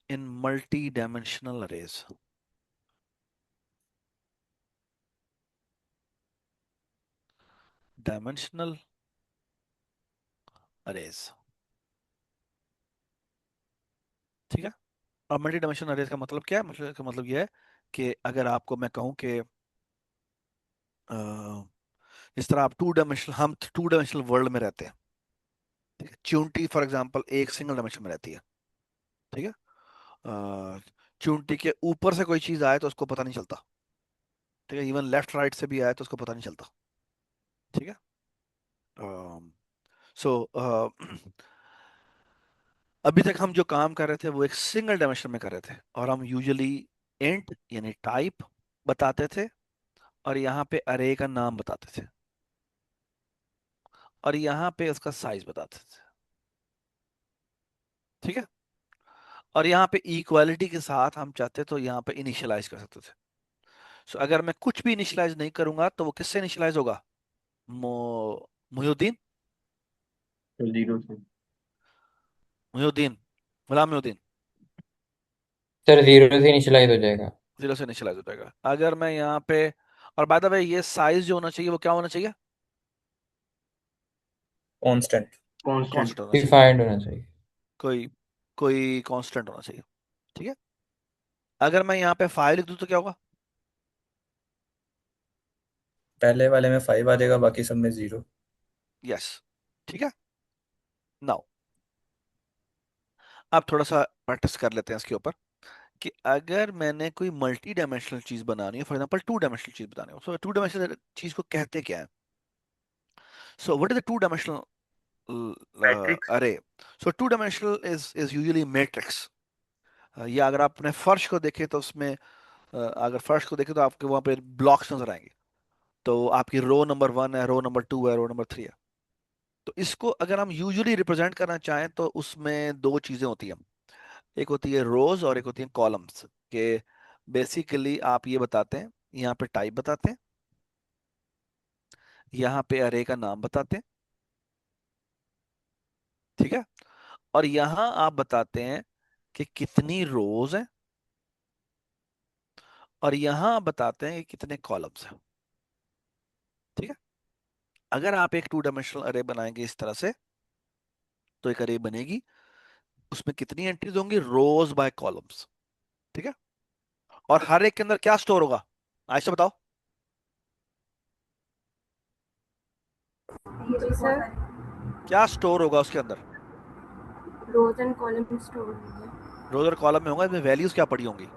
इन multi dimensional arrays. Dimensional arrays, ठीक है। और मल्टी डायमेंशनल अरेज का मतलब क्या है? मतलब का मतलब यह है कि अगर आपको मैं कहूँ कि इस तरह आप टू डायमेंशनल, हम टू डायमेंशनल वर्ल्ड में रहते हैं, ठीक है। च्यूंटी फॉर एग्जांपल एक सिंगल डायमेंशन में रहती है, ठीक है। च्यूंटी के ऊपर से कोई चीज आए तो उसको पता नहीं चलता, ठीक है। इवन लेफ्ट राइट से भी आए तो उसको पता नहीं चलता, ठीक है। सो अभी तक हम जो काम कर रहे थे वो एक सिंगल डायमेंशन में कर रहे थे, और हम यूजुअली इंट यानी टाइप बताते थे, और यहाँ पे अरे का नाम बताते थे, और यहाँ पे उसका साइज बताते थे, ठीक है। और यहाँ पे इक्वालिटी के साथ हम चाहते तो यहाँ पे इनिशियलाइज कर सकते थे। सो अगर मैं कुछ भी इनिशियलाइज नहीं करूंगा तो वो किससे इनिशियलाइज होगा? मुहिउद्दीन, तो जीरो से। मुहिउद्दीन, गुलाम मुहिउद्दीन। सर जीरो से इनिशियलाइज हो जाएगा। जीरो से इनिशियलाइज हो जाएगा। अगर मैं यहाँ पे, और बाय द वे ये साइज जो होना चाहिए वो क्या होना चाहिए? कांस्टेंट। कांस्टेंट। कांस्टेंट होना चाहिए। डिफाइंड होना चाहिए। कोई कोई कांस्टेंट होना चाहिए, ठीक है। अगर मैं यहाँ पे 5 लिख दूं तो क्या होगा? पहले वाले में 5 आ जाएगा, बाकी सब में 0। यस, ठीक है। नाउ अब थोड़ा सा प्रैक्टिस कर लेते हैं इसके ऊपर, कि अगर मैंने कोई मल्टी डायमेंशनल चीज बनानी है, फॉर एग्जांपल टू डायमेंशनल चीज बनानी हो, सो टू डायमेंशनल चीज को कहते क्या है? So what is the two dimensional matrix. Array? So two dimensional is usually matrix. या अगर आप अपने फर्श को देखें तो उसमें अगर फर्श को देखें तो आपके वहां पे ब्लॉक्स नजर आएंगे। तो आपकी रो नंबर 1 है, रो नंबर 2 है, रो नंबर 3 है। तो इसको अगर हम यूजुअली रिप्रेजेंट करना चाहें तो उसमें दो चीजें होती हैं। एक होती है रोज और एक होती है कॉलम्स, के बेसिकली आप ये बताते हैं, यहाँ पे टाइप बताते हैं, यहाँ पे अरे का नाम बताते हैं, ठीक है। और यहाँ आप बताते हैं कि कितनी रोज हैं, और यहाँ आप बताते हैं कि कितने कॉलम्स हैं, ठीक है। अगर आप एक टू डायमेंशनल अरे बनाएंगे इस तरह से, तो एक अरे बनेगी, उसमें कितनी एंट्रीज होंगी? रोज बाय कॉलम्स, ठीक है। और हर एक के अंदर क्या स्टोर होगा? आज से बताओ। जी सर। क्या स्टोर होगा उसके अंदर? रोज एंड कॉलम स्टोर होंगे। रोज और कॉलम में होगा, इसमें वैल्यूज क्या पड़ी होंगी?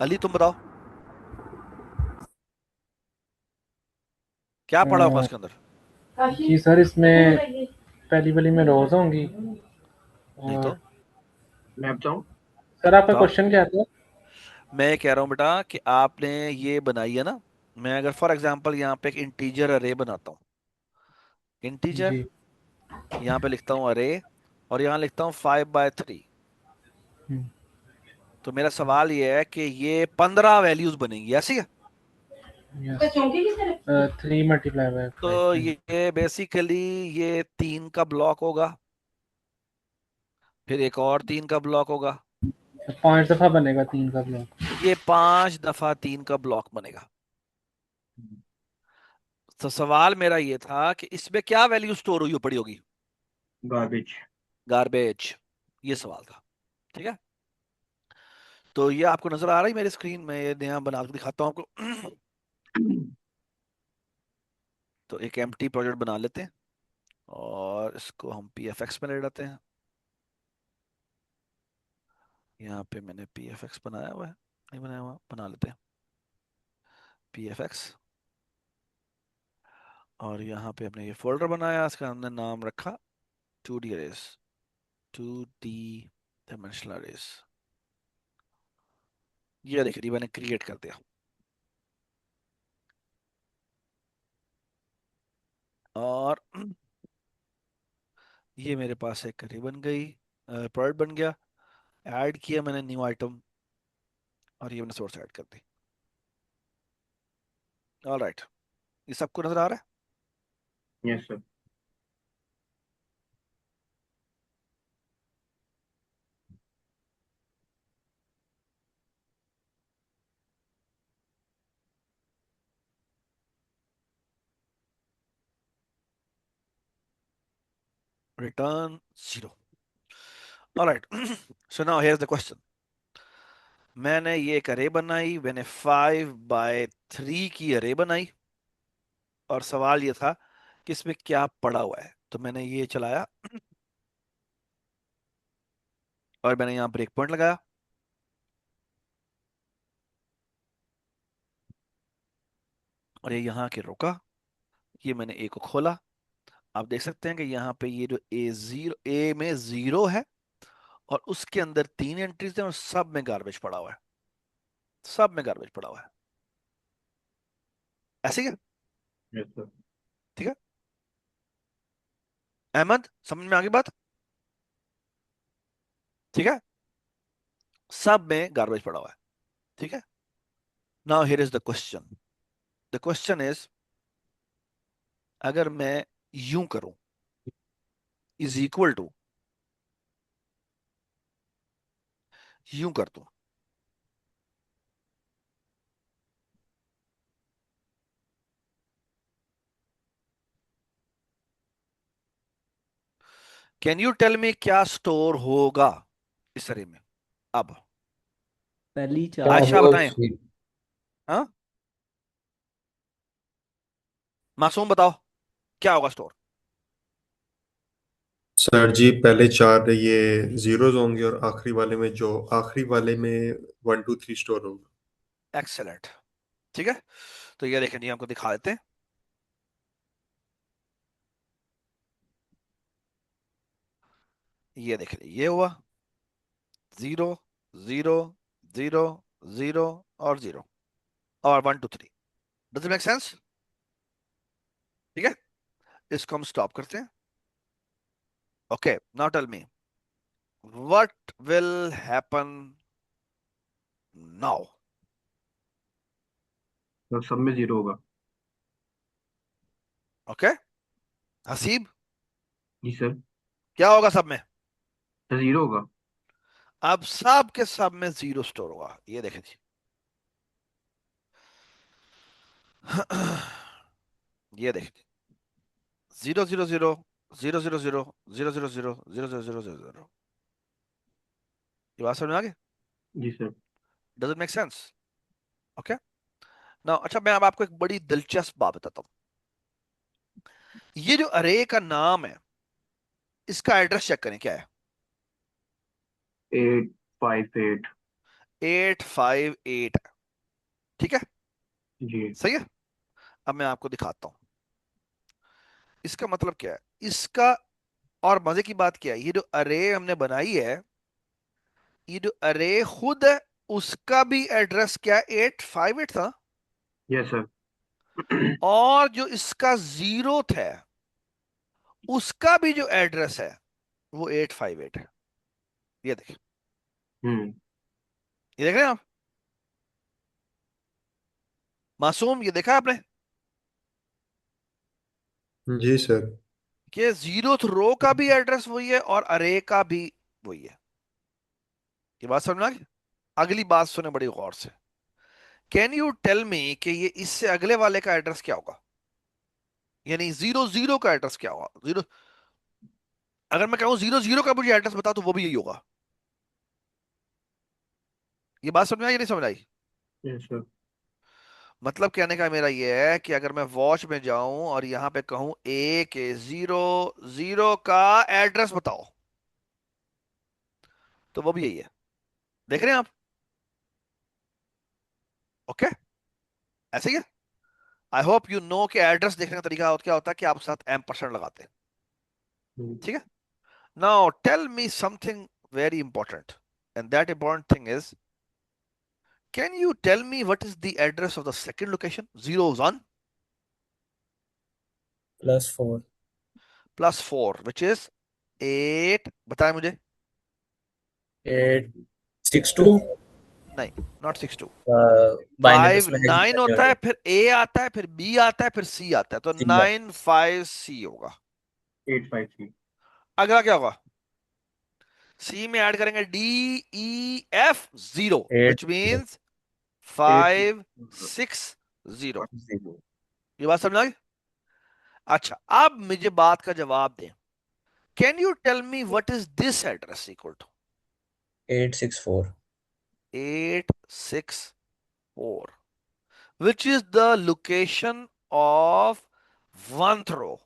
अली तुम बताओ, क्या पड़ा होगा उसके अंदर? जी सर, इसमें पहली वाली में रोज होंगी। नहीं और तो। मैं बताऊं? सर आपका बताओ। क्वेश्चन क्या था? मैं ये कह रहा हूँ बेटा कि आपने ये बनाई है ना, मैं अगर फॉर एग्जांपल यहाँ पे एक इंटीजर अरे बनाता हूँ, इंटीजर, जी। यहाँ पे लिखता हूँ अरे, और यहाँ लिखता हूँ 5/3। हम्म, तो मेरा सवाल ये है कि ये 15 वैल्यूज बनेंगी, ऐसी है? यस। 3 मल्टीप्लाई बाय तो 5। ये बेसिकली ये 3 का ब्लॉक होगा, फिर एक और 3 का ब्लॉक होगा, 5 दफा बनेगा 3 का ब्लॉक। ये 5 दफा 3 का ब्लॉक बनेगा। तो सवाल मेरा ये था कि इसमें क्या वैल्यू स्टोर हुई पड़ी होगी? गार्बेज। गार्बेज, ये सवाल था, ठीक है। तो ये आपको नजर आ रहा है मेरी स्क्रीन में? ये नया बना के दिखाता हूँ आपको। तो एक एम्प्टी प्रोजेक्ट बना लेते हैं, और इसको हम पी एफ एक्स में ले लेते हैं। यहाँ पे मैंने पी एफ एक्स बनाया हुआ है, नहीं बनाया हुआ, बना लेते हैं पी एफ एक्स। और यहाँ पे हमने ये फोल्डर बनाया, इसका हमने नाम रखा 2D arrays, 2D dimensional arrays. ये देखिए मैंने क्रिएट कर दिया, और ये मेरे पास एक करी बन गई, प्रोडक्ट बन गया। ऐड किया मैंने न्यू आइटम, और ये मैंने सोर्स ऐड कर दी। ऑलराइट, ये सबको नजर आ रहा है? Yes sir. return 0. All right. So now here's the question. मैंने ये एक अरे बनाई, मैंने 5/3 की अरे बनाई, और सवाल ये था कि इसमें क्या पड़ा हुआ है। तो मैंने ये चलाया और मैंने यहाँ ब्रेक पॉइंट लगाया, और ये यहाँ के रुका। ये मैंने ए को खोला। आप देख सकते हैं कि यहाँ पे ये जो ए में 0 है, और उसके अंदर 3 एंट्रीज हैं, और सब में गार्बेज पड़ा हुआ है, सब में गार्बेज पड़ा हुआ है। ऐसे क्या? Yes, sir. ठीक है अहमद, समझ में आ गई बात? ठीक है, सब में गार्बेज पड़ा हुआ है। ठीक है, now here is the question. The question is, अगर मैं यूं करूं, इज इक्वल टू, यूं कर दूं, कैन यू टेल मी क्या स्टोर होगा इस अरे में? अब पहली क्या चार आयशा होगा बताएं। हाँ, मासूम बताओ, क्या होगा स्टोर? सर जी पहले 4 ये जीरोज होंगे और आखिरी वाले में 1 2 3 स्टोर होगा। एक्सेलेंट। ठीक है, तो ये देखें, ये हमको दिखा देते हैं। ये देखें, ये हुआ 0 0 0 0 और 0 और 1 2 3। Does it make sense? ठीक है, इसको हम स्टॉप करते हैं। Okay, now tell me what will happen now? तो सब में 0 होगा। ओके, हसीब, जी सर। क्या होगा सब में? सर 0 होगा। अब सब के सब में 0 स्टोर होगा। ये देखें जी, ये देखें, 0 0 0 0 0 0 0 0 0 0 0 0 0 0। ये बात समझ में आ गई? जी sir. Does it make sense? Okay, now अच्छा, मैं अब आपको एक बड़ी दिलचस्प बात बताता हूं। ये जो अरे का नाम है, इसका एड्रेस चेक करें, क्या है? 858। 858। ठीक है, जी सही है। अब मैं आपको दिखाता हूं इसका मतलब क्या है इसका। और मजे की बात क्या है, ये जो अरे हमने बनाई है, ये जो अरे खुद है, उसका भी एड्रेस क्या है? 858 था। Yes sir. और जो इसका जीरोथ है, उसका भी जो एड्रेस है, वो 858 है। ये देखिए, हम्म। ये देख रहे हैं आप मासूम? ये देखा आपने जी सर। कि जीरोथ रो का भी एड्रेस वही है और अरे का भी वही है। ये बात समझ में आ गई? अगली बात सुने बड़ी गौर से। कैन यू टेल मी कि ये इससे अगले वाले का एड्रेस क्या होगा? यानी 0 0 का एड्रेस क्या होगा? 0, अगर मैं कहूं 0 0 का मुझे एड्रेस बता, तो वो भी यही होगा। ये बात समझ में आई या नहीं समझ आई? Yes sir. मतलब कहने का मेरा ये है कि अगर मैं वॉच में जाऊं और यहां पे कहूं ए के 0 0 का एड्रेस बताओ, तो वो भी यही है। देख रहे हैं आप? ओके, ऐसे ही है। आई होप यू नो कि एड्रेस देखने का तरीका क्या होता है कि आप साथ एम% लगाते हैं। ठीक है, now tell me something very important, and that important thing is, can you tell me what is the address of the second location? 0 1 +4 +4, which is 8, बताएं मुझे। 862 नहीं, नॉट 6 2। बाइनरी 5 उसमें 9 होता है, फिर ए आता है, फिर बी आता है, फिर सी आता है, तो 9 5 C होगा। 853। अगला क्या होगा? सी में ऐड करेंगे DEF 0, विच 8 मीन्स 8 5 6 0। ये बात समझ आ गई? अच्छा, अब मुझे बात का जवाब दें Can you tell me what is this address equal to? 864. 864, which is the location of 1th row.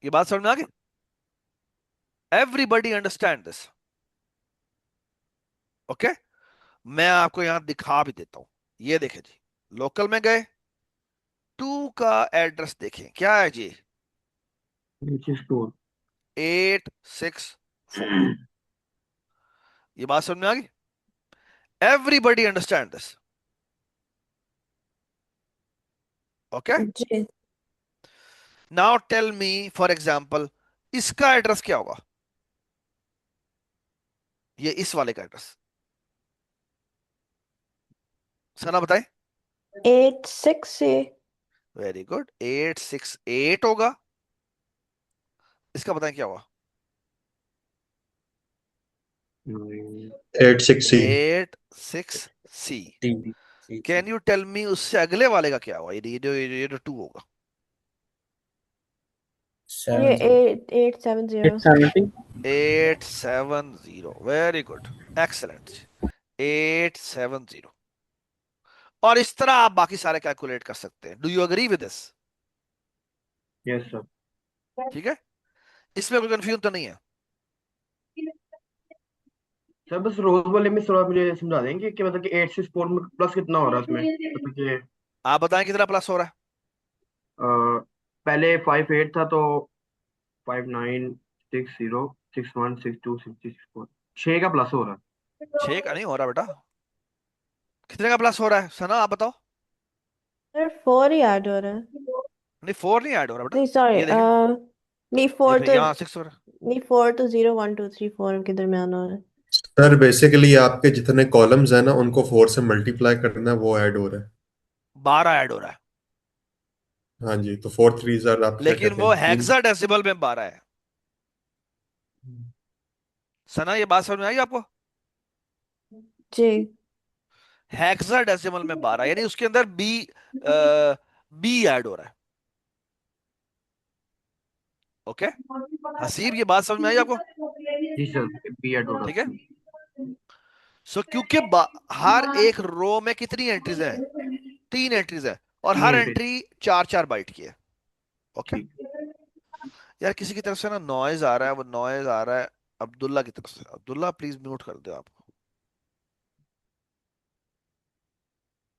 ये बात समझ में आ गई? Everybody understand this? ओके मैं आपको यहां दिखा भी देता हूं. ये देखें जी, लोकल में गए, 2 का एड्रेस देखें क्या है जी, which is 4. 864. ये बात समझ में आ गई? Everybody understand this? Okay? जी Now tell me, for example, इसका एड्रेस क्या होगा? ये इस वाले का एड्रेस सना बताए. 860 वेरी गुड. 868 होगा. इसका बताएं क्या होगा? 86C 86C. Can you tell मी उससे अगले वाले का क्या होगा? ये जो 2 होगा. ये 870 870 870. Very good, excellent. 870. और इस तरह आप बाकी सारे कैलकुलेट कर सकते हैं. Do you agree with this? Yes, sir. ठीक है, इसमें कोई कंफ्यूजन तो नहीं है? सर बस रोज वाले में थोड़ा मुझे समझा देंगे कि मतलब कि 864 में प्लस कितना हो रहा है उसमें, मतलब कि आप बताएं कितना प्लस हो रहा है? पहले 58 था तो 5960616264 6 का प्लस हो रहा है. 6 का नहीं हो रहा बेटा. कितने का प्लस हो रहा है सना, आप बताओ. सर 4 ही ऐड हो रहा है. नहीं 4 नहीं ऐड हो रहा बेटा. नहीं सॉरी ये देखें, नहीं ये 4 फिर तो यहाँ 6 हो रहा है. नहीं 4 तो 0 1 2 3 4 के दरमियान हो रहा है. सर बेसिकली आपके जितने कॉलम्स हैं ना उनको 4 से मल्टीप्लाई करना है, वो ऐड हो रहा है. 12 ऐड हो रहा है, हाँ जी, तो 4 3 आप क्या लेकिन कहते वो हैं, 3. हेक्साडेसिमल में 12 है. सना ये बात समझ में आई आपको? जी हेक्साडेसिमल में 12 यानी उसके अंदर बी ऐड हो रहा है. ओके हसीब, ये बात समझ में आई आपको? जी सर, बी एड हो रहा ठीक है. है. सो क्योंकि हर एक रो में कितनी एंट्रीज हैं? 3 एंट्रीज है, और हर 3 entry. एंट्री 4 बाइट की है. ओके ठीक. यार किसी की तरफ से ना नॉइज आ रहा है, वो नॉइज आ रहा है अब्दुल्ला की तरफ से. अब्दुल्ला प्लीज म्यूट कर दो आप.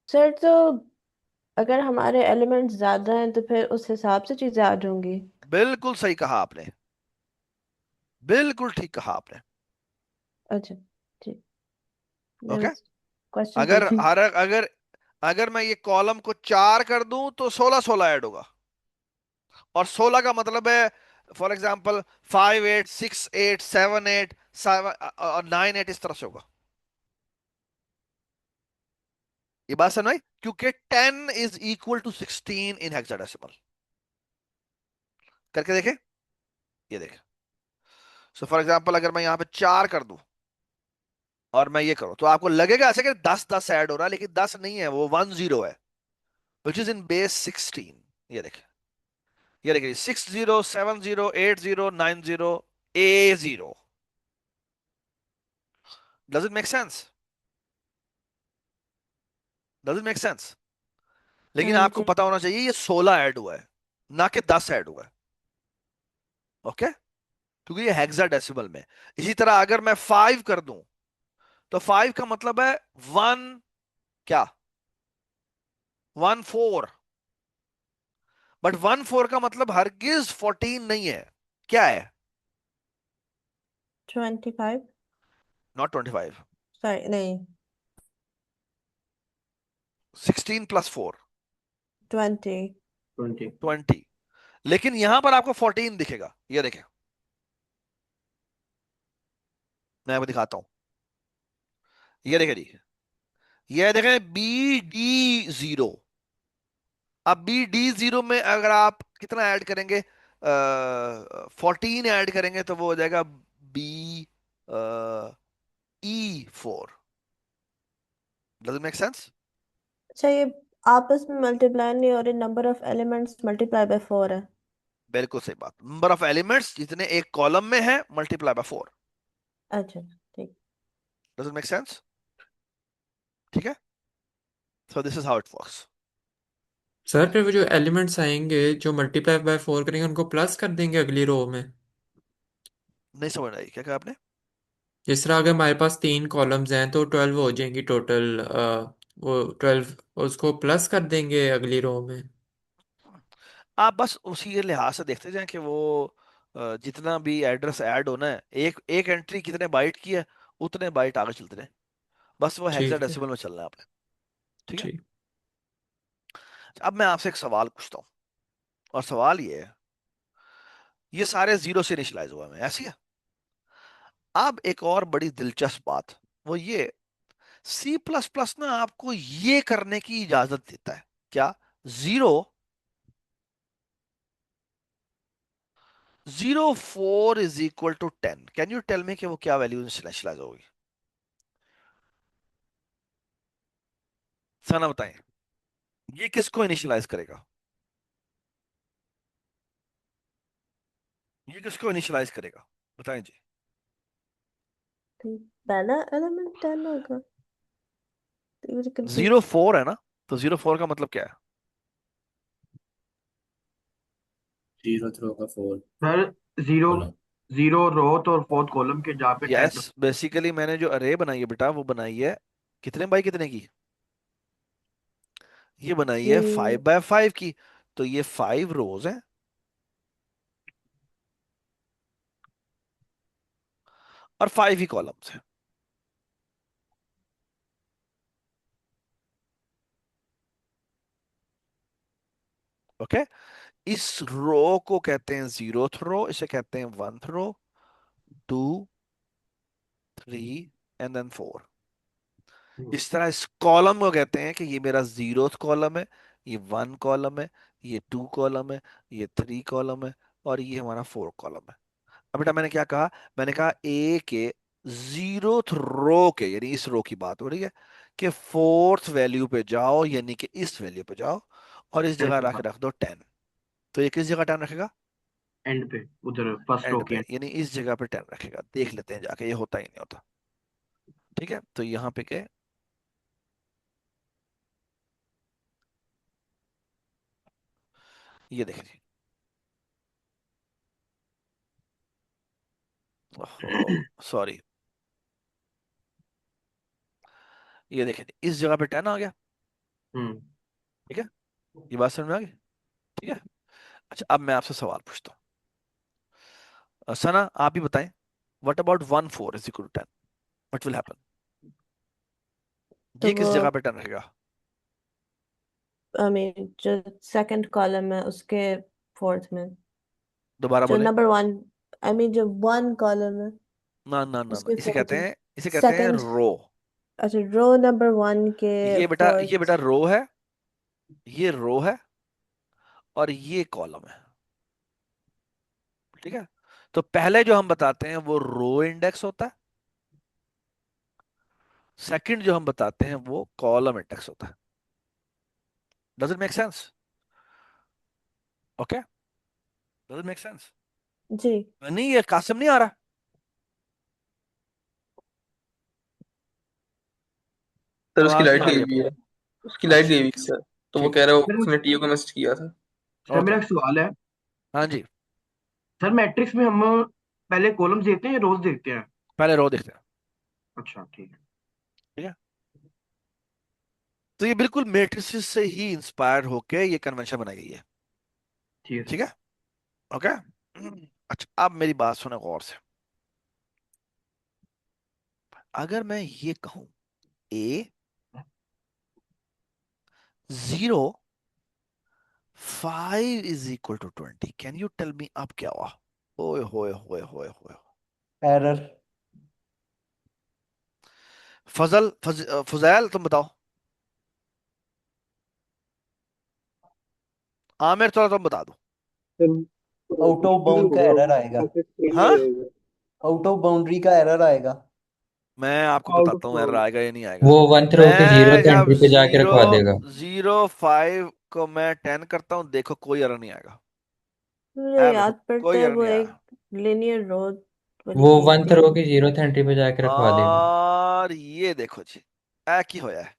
सर तो अगर हमारे एलिमेंट्स ज्यादा हैं तो फिर उस हिसाब से चीजें ऐड होंगी. बिल्कुल सही कहा आपने, बिल्कुल ठीक कहा आपने. अच्छा जी ओके क्वेश्चन अगर पूछिए. हर अगर अगर मैं ये कॉलम को 4 कर दूं तो 16 ऐड होगा. और 16 का मतलब है फॉर एग्जाम्पल 5 8 6 8 7 8 और 9 8 इस तरह से होगा. ये बात समझ आई? क्योंकि 10 is equal to 16 in hexadecimal. करके देखें, ये देखें. सो फॉर एग्जाम्पल अगर मैं यहां पे 4 कर दूं और मैं ये करूं तो आपको लगेगा ऐसे कि 10 ऐड हो रहा है, लेकिन 10 नहीं है, वो 10 है, विच इज इन बेस 16. ये देखें, ये देखिए 60 70 80 90 A0. Does it make sense? Does it make sense? लेकिन आपको जी पता होना चाहिए ये 16 ऐड हुआ है, ना कि 10 ऐड हुआ है. ओके क्योंकि ये हेक्साडेसिमल में. इसी तरह अगर मैं 5 कर दूं तो 5 का मतलब है 1 क्या 1 4. बट 1 4 का मतलब हरगिज 14 नहीं है. क्या है? 25 नॉट 25. सॉरी नहीं 16 प्लस 4 20 20. 20. लेकिन यहां पर आपको 14 दिखेगा. ये देखें, मैं आपको दिखाता हूं. ये देखें जी, ये देखें BD0. अब BD0 में अगर आप कितना ऐड करेंगे, 14 ऐड करेंगे तो वो हो जाएगा BE4. Does it make sense? अच्छा ये आपस में मल्टीप्लाई नहीं हो रहे, number of elements multiply by 4 है. बिल्कुल सही बात, नंबर ऑफ एलिमेंट्स जितने एक कॉलम में है मल्टीप्लाई बाय 4। अच्छा ठीक। Does it make sense? ठीक है, so this is how it works. Sir फिर वो जो एलिमेंट्स आएंगे जो मल्टीप्लाई बाय 4 करेंगे उनको प्लस कर देंगे अगली रो में। नहीं समझ आई क्या कहा आपने? जिस तरह अगर हमारे पास 3 कॉलम्स हैं तो 12 हो जाएंगी टोटल, वो 12 उसको प्लस कर देंगे अगली रो में। आप बस उसी के लिहाज से देखते जाएं कि वो जितना भी एड्रेस ऐड होना है, एक एक एंट्री कितने बाइट की है उतने बाइट आगे चलते रहे, बस वो ठीक है। हेक्साडेसिमल में चलना है आपने। ठीक है, ठीक। अब मैं आपसे एक सवाल पूछता हूँ, और सवाल ये है, ये सारे जीरो से इनिशियलाइज हुआ है ऐसी है। अब एक और बड़ी दिलचस्प बात वो ये, सी प्लस प्लस ना आपको ये करने की इजाजत देता है, क्या? Zero 04 is equal to 10। Can you tell me कि वो क्या वैल्यू इनिशियलाइज होगी? सना बताएं, ये किसको इनिशियलाइज करेगा? ये किसको इनिशियलाइज करेगा बताएं जी। ठीक, पहला एलिमेंट 10 होगा, तो मुझे कंफ्यूज। 04 है ना, तो 04 का मतलब क्या है? 0 थ्रो का 4 sir zero column. Zero Roth और फोर्थ कॉलम के जहाँ पे 10। यस, बेसिकली मैंने जो अरे बनाई है बेटा वो बनाई है कितने बाई कितने की? ये बनाई है 5 बाय 5 की। तो ये 5 रोज है और 5 ही कॉलम्स है। ओके, इस रो को कहते हैं जीरोथ रो, इसे कहते हैं 1th रो, 2, 3 एंड देन 4। इस तरह इस कॉलम को कहते हैं कि ये मेरा जीरोथ कॉलम है, ये 1 कॉलम है, ये 2 कॉलम है, ये 3 कॉलम है, और ये हमारा 4 कॉलम है। अब बेटा मैंने क्या कहा? मैंने कहा ए के जीरोथ रो के, यानी इस रो की बात हो रही है, कि 4th वैल्यू पे जाओ, यानी कि इस वैल्यू पे जाओ और इस जगह रख दो 10। तो ये किस जगह 10 रखेगा? एंड पे, उधर फर्स्ट रो एंड के पे, end। यानी इस जगह पे 10 रखेगा। देख लेते हैं जाके, ये होता ही नहीं होता। ठीक है, तो यहाँ पे के ये देखिए, सॉरी, ये देखिए इस जगह पे 10 आ गया। हम्म। ठीक है, ये बात समझ में आ गई? ठीक है, अच्छा अब मैं आपसे सवाल पूछता हूँ। सना आप ही बताएं, what about 1 4 is equal to 10? What will happen? तो ये वो किस जगह पे 10 रहेगा? आई मीन जो सेकंड कॉलम है उसके फोर्थ में, दोबारा जो बोले। नंबर वन, आई मीन जो वन कॉलम है ना ना ना ना, उसके इसे फोर्थ कहते में, हैं, इसे कहते हैं सेकंड। रो। अच्छा, रो नंबर वन के ये बेटा फोर्थ। रो है, ये रो है, और ये कॉलम है। ठीक है, तो पहले जो हम बताते हैं वो रो इंडेक्स होता है, सेकंड जो हम बताते हैं वो कॉलम इंडेक्स होता है। Does it make sense? Okay, does it make sense? जी। नहीं, ये कासिम नहीं आ रहा? सर उसकी आवाज लाइट नहीं आ गई रही हुई अपनी। है। उसकी लाइट अच्छा गई हुई है सर। तो वो ठीक कह है, रहा है सर उसने टीओ को मैसेज किया था। सर ओके, मेरा एक सवाल है। हाँ जी। सर मैट्रिक्स में हम पहले कॉलम्स देखते हैं या रोज देखते हैं? पहले रो देखते हैं। अच्छा ठीक है। ठीक है, तो ये बिल्कुल मैट्रिसेस से ही इंस्पायर होके ये कन्वेंशन बनाई गई है। ठीक है ठीक सर। है, ओके। अच्छा अब मेरी बात सुनो गौर से। अगर मैं ये कहूं A 05 is equal to 20, can you tell me अब क्या हुआ? ओए होए होए होए होए। एरर। फजैल तुम बताओ। आमिर थोड़ा तुम बता दो। आउट ऑफ बाउंड का एरर आएगा। हाँ, आउट ऑफ बाउंड्री का एरर आएगा। मैं आपको बताता हूँ एरर आएगा या नहीं आएगा। वो 1th रो के मैं 0th जब एंट्री पे जाके रखवा देगा। 05 को मैं 10 करता हूँ, देखो कोई एरर नहीं आएगा। मुझे एवरेज, याद पड़ता कोई है एरर वो नहीं आया। एक लिनियर रो वाली वो चीज वन थी। थ्रो की 0th एंट्री पे जाके रखवा देना। और ये देखो जी, ऐ की होया है।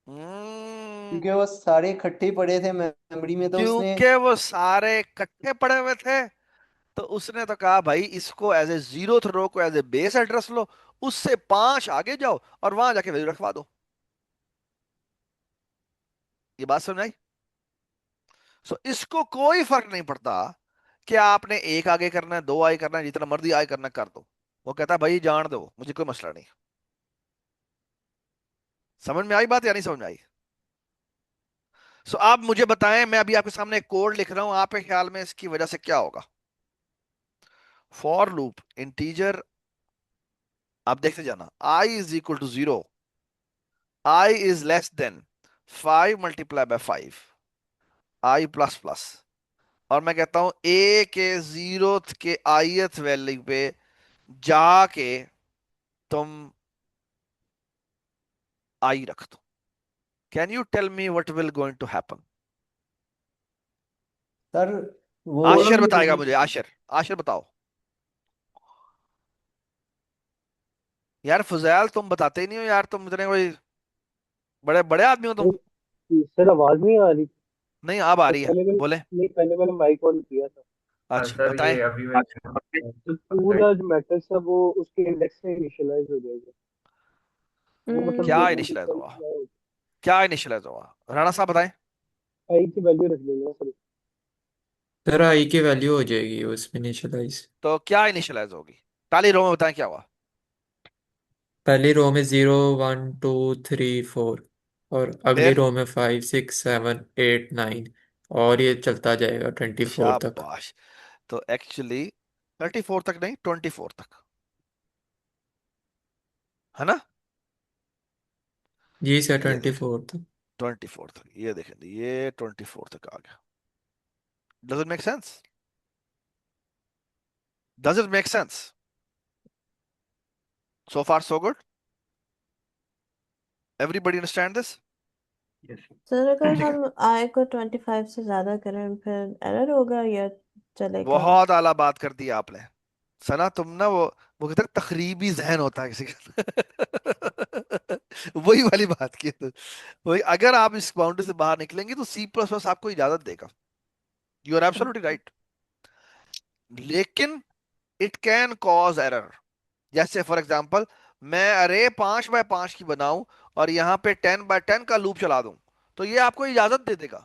हम्म, क्योंकि वो सारे इकट्ठे ही पड़े थे मेमोरी में, तो उसने क्योंकि वो सारे इकट्ठे पड़े हुए थे, तो उसने तो कहा भाई इसको एज ए जीरो रो को एज ए बेस एड्रेस लो, उससे 5 आगे जाओ और वहां जाके वैल्यू रखवा दो। ये बात समझ आई? सो इसको कोई फर्क नहीं पड़ता कि आपने एक आगे करना है, 2 आगे करना है, जितना मर्जी आगे करना है, कर दो। वो कहता है भाई जान दो, मुझे कोई मसला नहीं। समझ में आई बात या नहीं समझ में आई? सो आप मुझे बताएं, मैं अभी आपके सामने एक कोड लिख रहा हूं, आपके ख्याल में इसकी वजह से क्या होगा? फॉर लूप इंटीजर, आप देखते जाना, I is equal to 0, I is less than 5 × 5, I plus plus, और मैं कहता हूं ए के जीरोथ के आईथ वैल्यू पे जाके तुम आई रख दो। Can you tell me what will going to happen? Sir वो आशिर बताएगा मुझे, आशिर, आशिर बताओ। यार फुजैल तुम बताते ही नहीं हो यार, तुम इतने कोई बड़े बड़े आदमी हो तुम। सर आवाज नहीं आ रही? नहीं अब आ तो रही है, बोले। पहले मैंने माइक ऑन किया था। अच्छा सर बताएं। ये अभी मैं तो पूरा जो मैट्रिक्स है वो उसके इंडेक्स से इनिशियलाइज हो जाएगा। वो मतलब क्या जो इनिशियलाइज हुआ? क्या इनिशियलाइज हुआ? राणा साहब बताएं। आई की वैल्यू रख देंगे ना सर। सर आई की वैल्यू हो जाएगी उसमें इनिशियलाइज। तो क्या इनिशियलाइज होगी? पहली रो में बताएं क्या हुआ। पहली रो में 0 1 2 3 4, और अगली फिर रो में 5 6 7 8 9, और ये चलता जाएगा 24 तक। शाबाश। तो एक्चुअली 34 तक नहीं, 24 तक, है ना? जी सर, ये 24 तक। 24 तक, ये देखें, ये 24 तक आ गया। Does it make sense? Does it make sense? So far so good, everybody understand this? Sir अगर ठीक है, हम आई को 25 से ज्यादा करें फिर एरर होगा या चलेगा? बहुत आला बात कर दी आपने। सना तुम ना वो कहते हैं तखरीबी जहन होता है किसी का। वही वाली बात की है तो। वही, अगर आप इस बाउंड्री से बाहर निकलेंगे तो सी प्लस प्लस आपको इजाजत देगा। यू आर एब्सोल्युटली राइट, लेकिन इट कैन कॉज एरर। जैसे फॉर एग्जांपल, मैं अरे 5 बाय 5 की बनाऊं और यहां पे 10 बाय 10 का लूप चला दूं, तो ये आपको इजाजत दे देगा,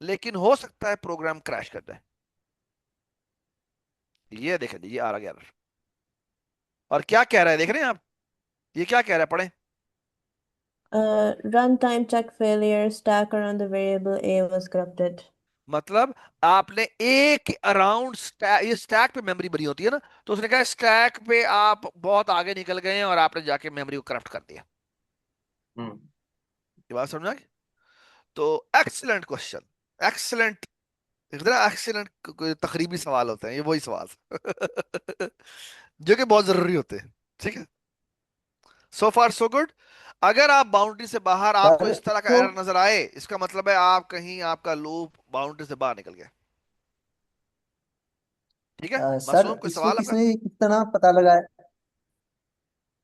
लेकिन हो सकता है प्रोग्राम क्रैश कर जाए। ये देखें, ये आ गया एरर। और क्या कह रहा है देख रहे हैं आप? ये क्या कह रहा है, पढ़े। Runtime check failure, stack around the variable A was corrupted. मतलब आपने एक अराउंड ये स्टैक पे मेमोरी भरी होती है ना, तो उसने कहा स्टैक पे आप बहुत आगे निकल गए हैं और आपने जाके मेमोरी को करप्ट कर दिया। ये बात समझ आ गई? तो एक्सीलेंट क्वेश्चन, एक्सीलेंट, एक्सीलेंट। तकरीबी सवाल होते हैं ये, वही सवाल जो कि बहुत जरूरी होते हैं। ठीक है, सो फार सो गुड। अगर आप बाउंड्री से बाहर, आपको सर इस तरह का तो एरर नजर आए, इसका मतलब है आप कहीं, आपका लूप बाउंड्री से बाहर निकल गया। ठीक है, सर मासूम कोई इस सवाल वक्त आपका? इसने ये किस तरह पता लगाया,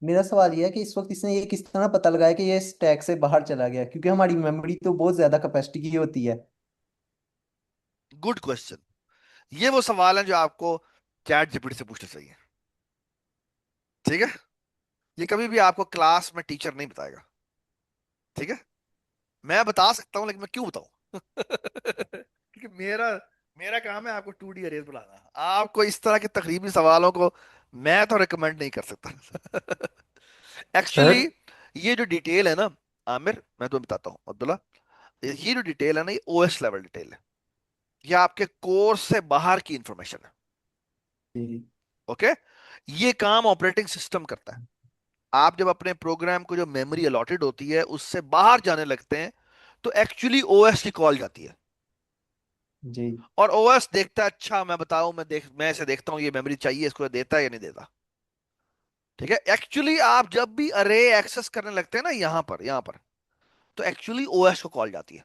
मेरा सवाल ये है कि इस वक्त इसने ये किस तरह पता लगाया कि ये स्टैक से बाहर चला गया, क्योंकि हमारी मेमोरी तो बहुत ज्यादा कैपेसिटी की होती है। Good question. ये वो सवाल है जो आपको चैट जीपीटी से पूछना चाहिए। ठीक है, ये कभी भी आपको क्लास में टीचर नहीं बताएगा। ठीक है, मैं बता सकता हूं, लेकिन मैं क्यों बताऊं? क्योंकि मेरा मेरा काम है आपको 2D अरेज बनाना। आपको इस तरह के तकरीबी सवालों को मैं तो रिकमेंड नहीं कर सकता। एक्चुअली सर ये जो डिटेल है ना, आमिर, मैं तुम्हें बताता हूँ, अब्दुल्ला, ये जो डिटेल है ना, ये ओएस लेवल डिटेल है। ये आपके कोर्स से बाहर की इंफॉर्मेशन है। जी ओके, ये काम ऑपरेटिंग सिस्टम करता है। आप जब अपने प्रोग्राम को जो मेमोरी अलॉटेड होती है उससे बाहर जाने लगते हैं, तो एक्चुअली ओएस की कॉल जाती है। जी और ओएस देखता है, अच्छा मैं बताऊं, मैं इसे देखता हूं, ये मेमोरी चाहिए, इसको देता है या नहीं देता। ठीक है, एक्चुअली आप जब भी अरे एक्सेस करने लगते हैं ना, यहां पर तो एक्चुअली ओएस को कॉल जाती है।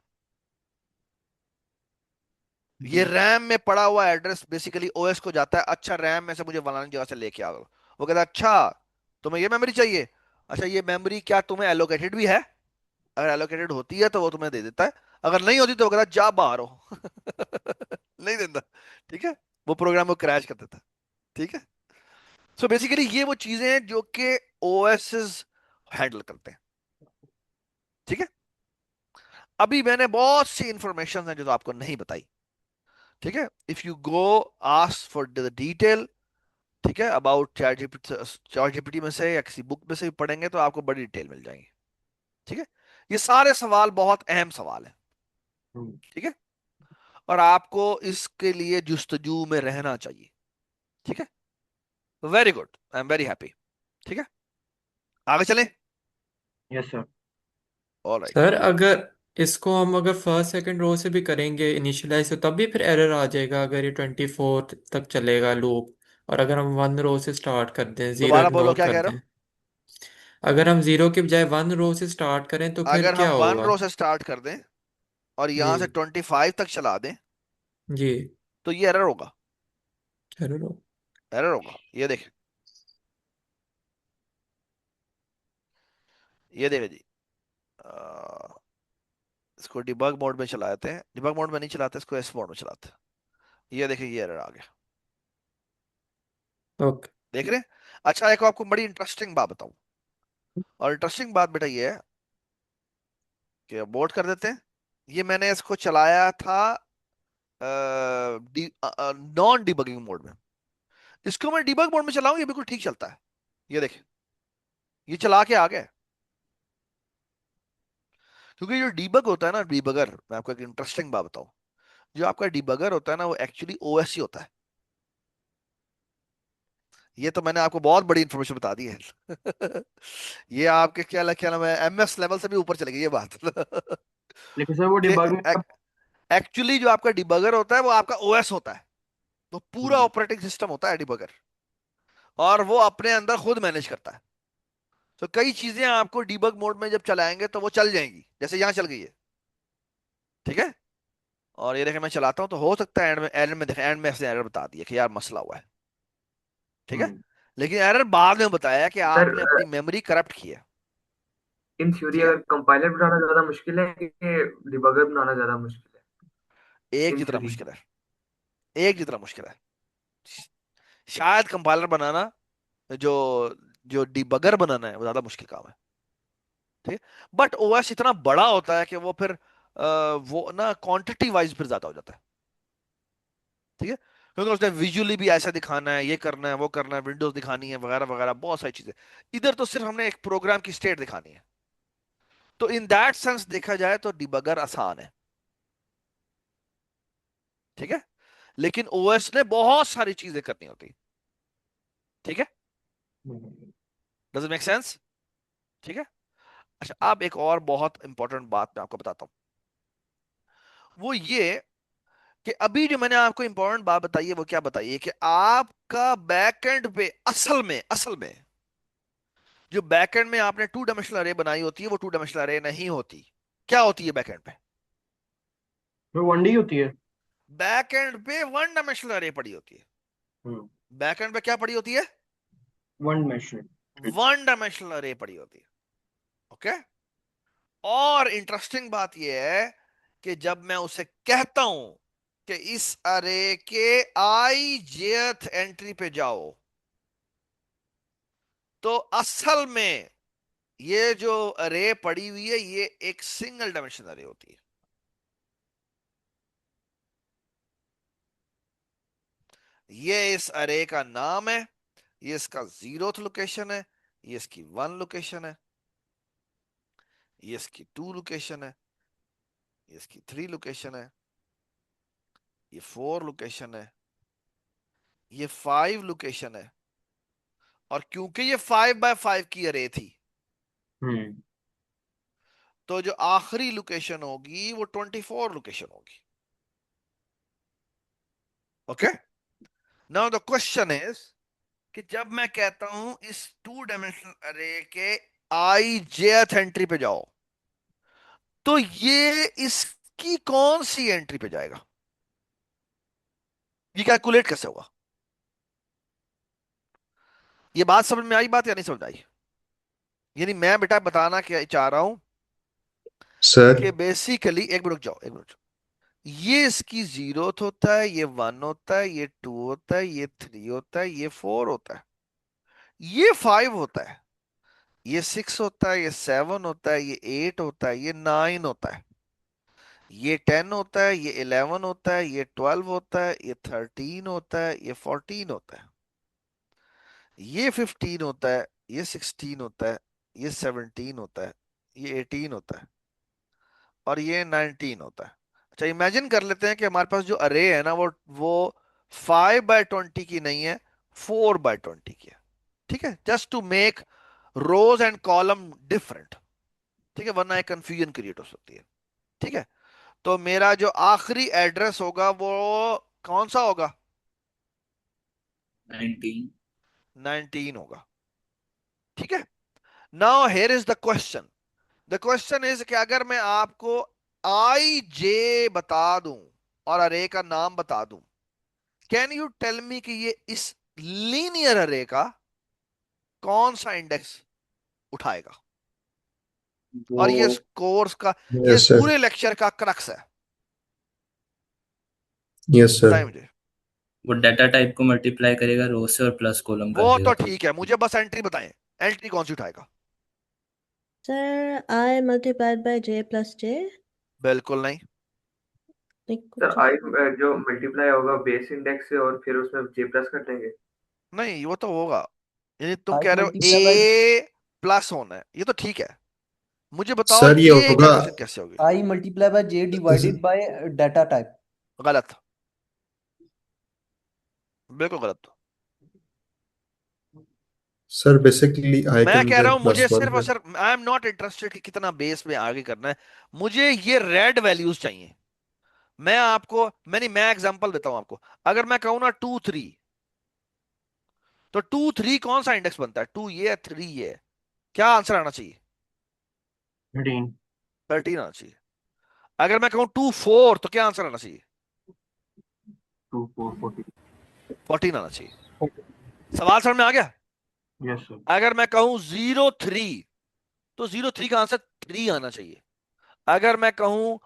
ये रैम में पड़ा हुआ एड्रेस बेसिकली ओएस को जाता है, अच्छा रैम में से मुझे फलानी जगह से लेके आओ। वो कहता है अच्छा तुम्हें ये मेमोरी चाहिए, अच्छा ये मेमोरी क्या तुम्हें एलोकेटेड भी है, अगर एलोकेटेड होती है तो वो तुम्हें दे देता है, अगर नहीं होती तो वो कहता है जा बाहर हो। नहीं देता। ठीक है, वो प्रोग्राम को क्रैश कर देता है। ठीक है, सो बेसिकली ये वो चीजें हैं जो कि ओएस हैंडल करते हैं। ठीक है, अभी मैंने बहुत सी इंफॉर्मेशन है जो तो आपको नहीं बताई। ठीक है, if you go ask for the detail, ठीक है, अबाउट चैट जीपीटी में से या किसी बुक में से भी पढ़ेंगे तो आपको बड़ी डिटेल मिल जाएंगी। ठीक है, ये सारे सवाल बहुत अहम सवाल है। ठीक है, और आपको इसके लिए जुस्तजू में रहना चाहिए। ठीक है, very good, I am very happy. ठीक है, आगे चलें। Yes sir. All right. Sir अगर इसको हम अगर फर्स्ट सेकंड रो से भी करेंगे इनिशियलाइज तो तब भी फिर एरर आ जाएगा अगर ये 24 तक चलेगा लूप। और अगर हम वन रो से स्टार्ट कर दें, जीरो दोबारा बोलो इग्नोर क्या कर कह रहे दें, हो। अगर हम जीरो के बजाय वन रो से स्टार्ट करें तो फिर अगर क्या हम वन होगा? रो से स्टार्ट कर दें और यहां से जी 25 तक चला दें जी। तो ये एरर होगा। चलो। एरर होगा, ये देखें, ये देखें जी। अ, इसको डिबग मोड में चलाते हैं, डिबग मोड में नहीं चलाते, इसको एस मोड में चलाते हैं। ये देखिए ये एरर आ गया, ओके। देख रहे हैं। अच्छा एक आपको बड़ी इंटरेस्टिंग बात बताऊं, और इंटरेस्टिंग बात बेटा ये है कि अबॉर्ट कर देते हैं। ये मैंने इसको चलाया था नॉन डिबगिंग मोड में, इसको मैं डिबग मोड में चलाऊं ये बिल्कुल ठीक चलता है। ये देखें, ये चला के आ गया। क्योंकि जो डीबग होता है ना, डीबगर, मैं आपको एक इंटरेस्टिंग बात बताऊं, जो आपका डीबगर होता है ना वो एक्चुअली ओएस ही होता है। ये तो मैंने आपको बहुत बड़ी इंफॉर्मेशन बता दी है। ये आपके क्या नाम है, एमएस लेवल से भी ऊपर चली गई ये बात। लेकिन सर वो कि डिबग में एक्चुअली जो आपका डिबगर होता है वो आपका ओएस होता है, वो पूरा हम्म, ऑपरेटिंग सिस्टम होता है डिबगर, और वो अपने अंदर खुद मैनेज करता है। तो कई चीजें आपको डिबग मोड में जब चलाएंगे तो वो चल जाएंगी, जैसे यहां चल गई है। ठीक है, और ये देखें मैं चलाता हूं तो हो सकता है एंड में ऐसे एरर बता दिया कि यार मसला हुआ है। ठीक है, हम्म। लेकिन एरर बाद में बताया कि सर आपने अपनी मेमोरी करप्ट की है। इन थ्योरी ठीक है, अगर कंपाइलर बनाना ज्यादा मुश्किल है कि डिबगर बनाना ज्यादा मुश्किल है एक इन जितना थ्योरी? मुश्किल है, एक जितना मुश्किल है। शायद कंपाइलर बनाना, जो जो डिबगर बनाना है वो ज्यादा मुश्किल काम है। ठीक है, बट ओएस इतना बड़ा होता है कि वो फिर वो ना क्वांटिटी वाइज फिर ज्यादा हो जाता है। ठीक है, क्योंकि उसने विजुअली भी ऐसा दिखाना है, ये करना है, वो करना है, विंडोज दिखानी है, वगैरह वगैरह बहुत सारी चीजें। इधर तो सिर्फ हमने एक प्रोग्राम की स्टेट दिखानी है। तो इन दैट सेंस देखा जाए तो डिबगर आसान है। ठीक है, लेकिन ओएस ने बहुत सारी चीजें करनी होती। ठीक है, डज इट मेक सेंस। ठीक है, अच्छा अब एक और बहुत इंपॉर्टेंट बात मैं आपको बताता हूं, वो ये कि अभी जो मैंने आपको इंपॉर्टेंट बात बताई है वो क्या बताई है कि आपका बैकएंड पे असल में जो बैकएंड में आपने टू डायमेंशनल अरे बनाई होती है वो टू डायमेंशनल अरे नहीं होती। क्या होती है बैकएंड पे? वो 1D होती है। बैकएंड पे वन डायमेंशनल अरे पड़ी होती है। हम्म। बैकएंड पे क्या पड़ी होती है? One dimensional. वन डायमेंशनल अरे पड़ी होती है। ओके, और इंटरेस्टिंग बात यह है कि जब मैं उसे कहता हूं कि इस अरे के आई जेथ एंट्री पे जाओ, तो असल में ये जो अरे पड़ी हुई है ये एक सिंगल डायमेंशन अरे होती है। ये इस अरे का नाम है, ये इसका जीरोथ लोकेशन है, ये इसकी वन लोकेशन है, ये इसकी टू लोकेशन है, ये इसकी थ्री लोकेशन है, ये फोर लोकेशन है, ये फाइव लोकेशन है। और क्योंकि ये 5 बाय 5 की अरे थी हम्म। तो जो आखिरी लोकेशन होगी वो 24 लोकेशन होगी। Okay, now the question is कि जब मैं कहता हूं इस टू डायमेंशनल अरे के आई जेथ एंट्री पे जाओ, तो ये इसकी कौन सी एंट्री पे जाएगा? ये कैलकुलेट कैसे होगा? ये बात समझ में आई, बात या नहीं समझ आई? यानी मैं बेटा बताना क्या चाह रहा हूं सर कि बेसिकली, एक मिनट रुक जाओ, एक मिनट रुक जाओ। ये इसकी जीरोथ होता है, ये वन होता है, ये टू होता है, ये थ्री होता है, ये फोर होता है, ये फाइव होता है, ये सिक्स होता है, ये सेवन होता है, ये एट होता है, ये नाइन होता है, ये टेन होता है, ये इलेवन होता है, ये ट्वेल्व होता है, ये थर्टीन होता है, ये फोर्टीन होता है, ये फिफ्टीन होता है, ये सिक्सटीन होता है, ये सेवनटीन होता है, ये एटीन होता है, और ये 19 होता है। अच्छा, इमेजिन कर लेते हैं कि हमारे पास जो अरे है ना, वो 5/20 की नहीं है, 4/20 की है। ठीक है, just to make rows and column different. ठीक है, वरना एक कंफ्यूजन क्रिएट हो सकती है। ठीक है, तो मेरा जो आखिरी एड्रेस होगा वो कौन सा होगा? 19। 19 होगा। ठीक है, now here is the question. The question is कि अगर मैं आपको आई जे बता दूं और अरे का नाम बता दूं, कैन यू टेल मी कि ये इस लीनियर अरे का कौन सा इंडेक्स उठाएगा? और ये वो कोर्स का, ये इस यस सर, पूरे लेक्चर का क्रक्स है। Yes sir. बताएं मुझे। वो डाटा टाइप को मल्टीप्लाई करेगा रो से और प्लस कॉलम कर वो देगा तो पूरा। ठीक है, मुझे बस एंट्री बताएं, एंट्री कौन सी उठाएगा? Sir I multiplied by J plus J. बिल्कुल नहीं। सर आई जो मल्टीप्लाई होगा बेस इंडेक्स से और फिर उसमें जे प्लस कर देंगे। नहीं, वो तो होगा, यानी तुम आई कह रहे हो मल्टीप्लाई बाय ए प्लस होना है, ये तो ठीक है। मुझे बताओ सर ये ये होगा कैलकुलेशन कैसे होगी? I multiply by J divided by data type. गलत, बिल्कुल गलत। सर बेसिकली आई के मैं कह अंदर रहा हूं प्लस मुझे वन सिर्फ और है। सिर्फ, आई एम नॉट इंटरेस्टेड कि कितना बेस में आगे करना है, मुझे ये रेड वैल्यूज चाहिए। मैं आपको, मैं एग्जांपल देता हूं आपको। अगर मैं कहूं ना 2 3, तो 2 3 कौन सा इंडेक्स बनता है? 2 ये है, 3 ये है, क्या आंसर आना चाहिए? 13। 13 आना चाहिए। अगर मैं कहूं 2 4, तो क्या आंसर आना चाहिए? 2 4 14। 14 आना चाहिए। सवाल समझ में आ गया? Yes sir. अगर मैं कहूं 0 3, तो 0 3 का आंसर 3 आना चाहिए। अगर मैं कहूं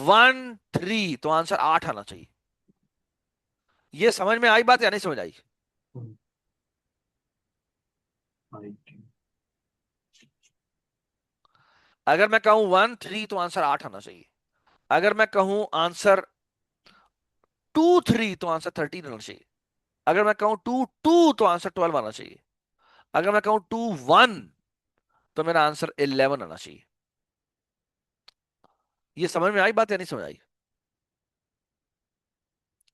1 3, तो आंसर 8 आना चाहिए। ये समझ में आई बात या नहीं समझ आई? अगर मैं कहूं 1 3, तो आंसर 8 आना चाहिए। अगर मैं कहूं आंसर 2 3, तो आंसर 13 आना चाहिए। अगर मैं कहूं 2 2, तो आंसर 12 आना चाहिए। अगर मैं कहूं 2 1, तो मेरा आंसर 11 आना चाहिए। ये समझ में आई बात या नहीं समझ आई?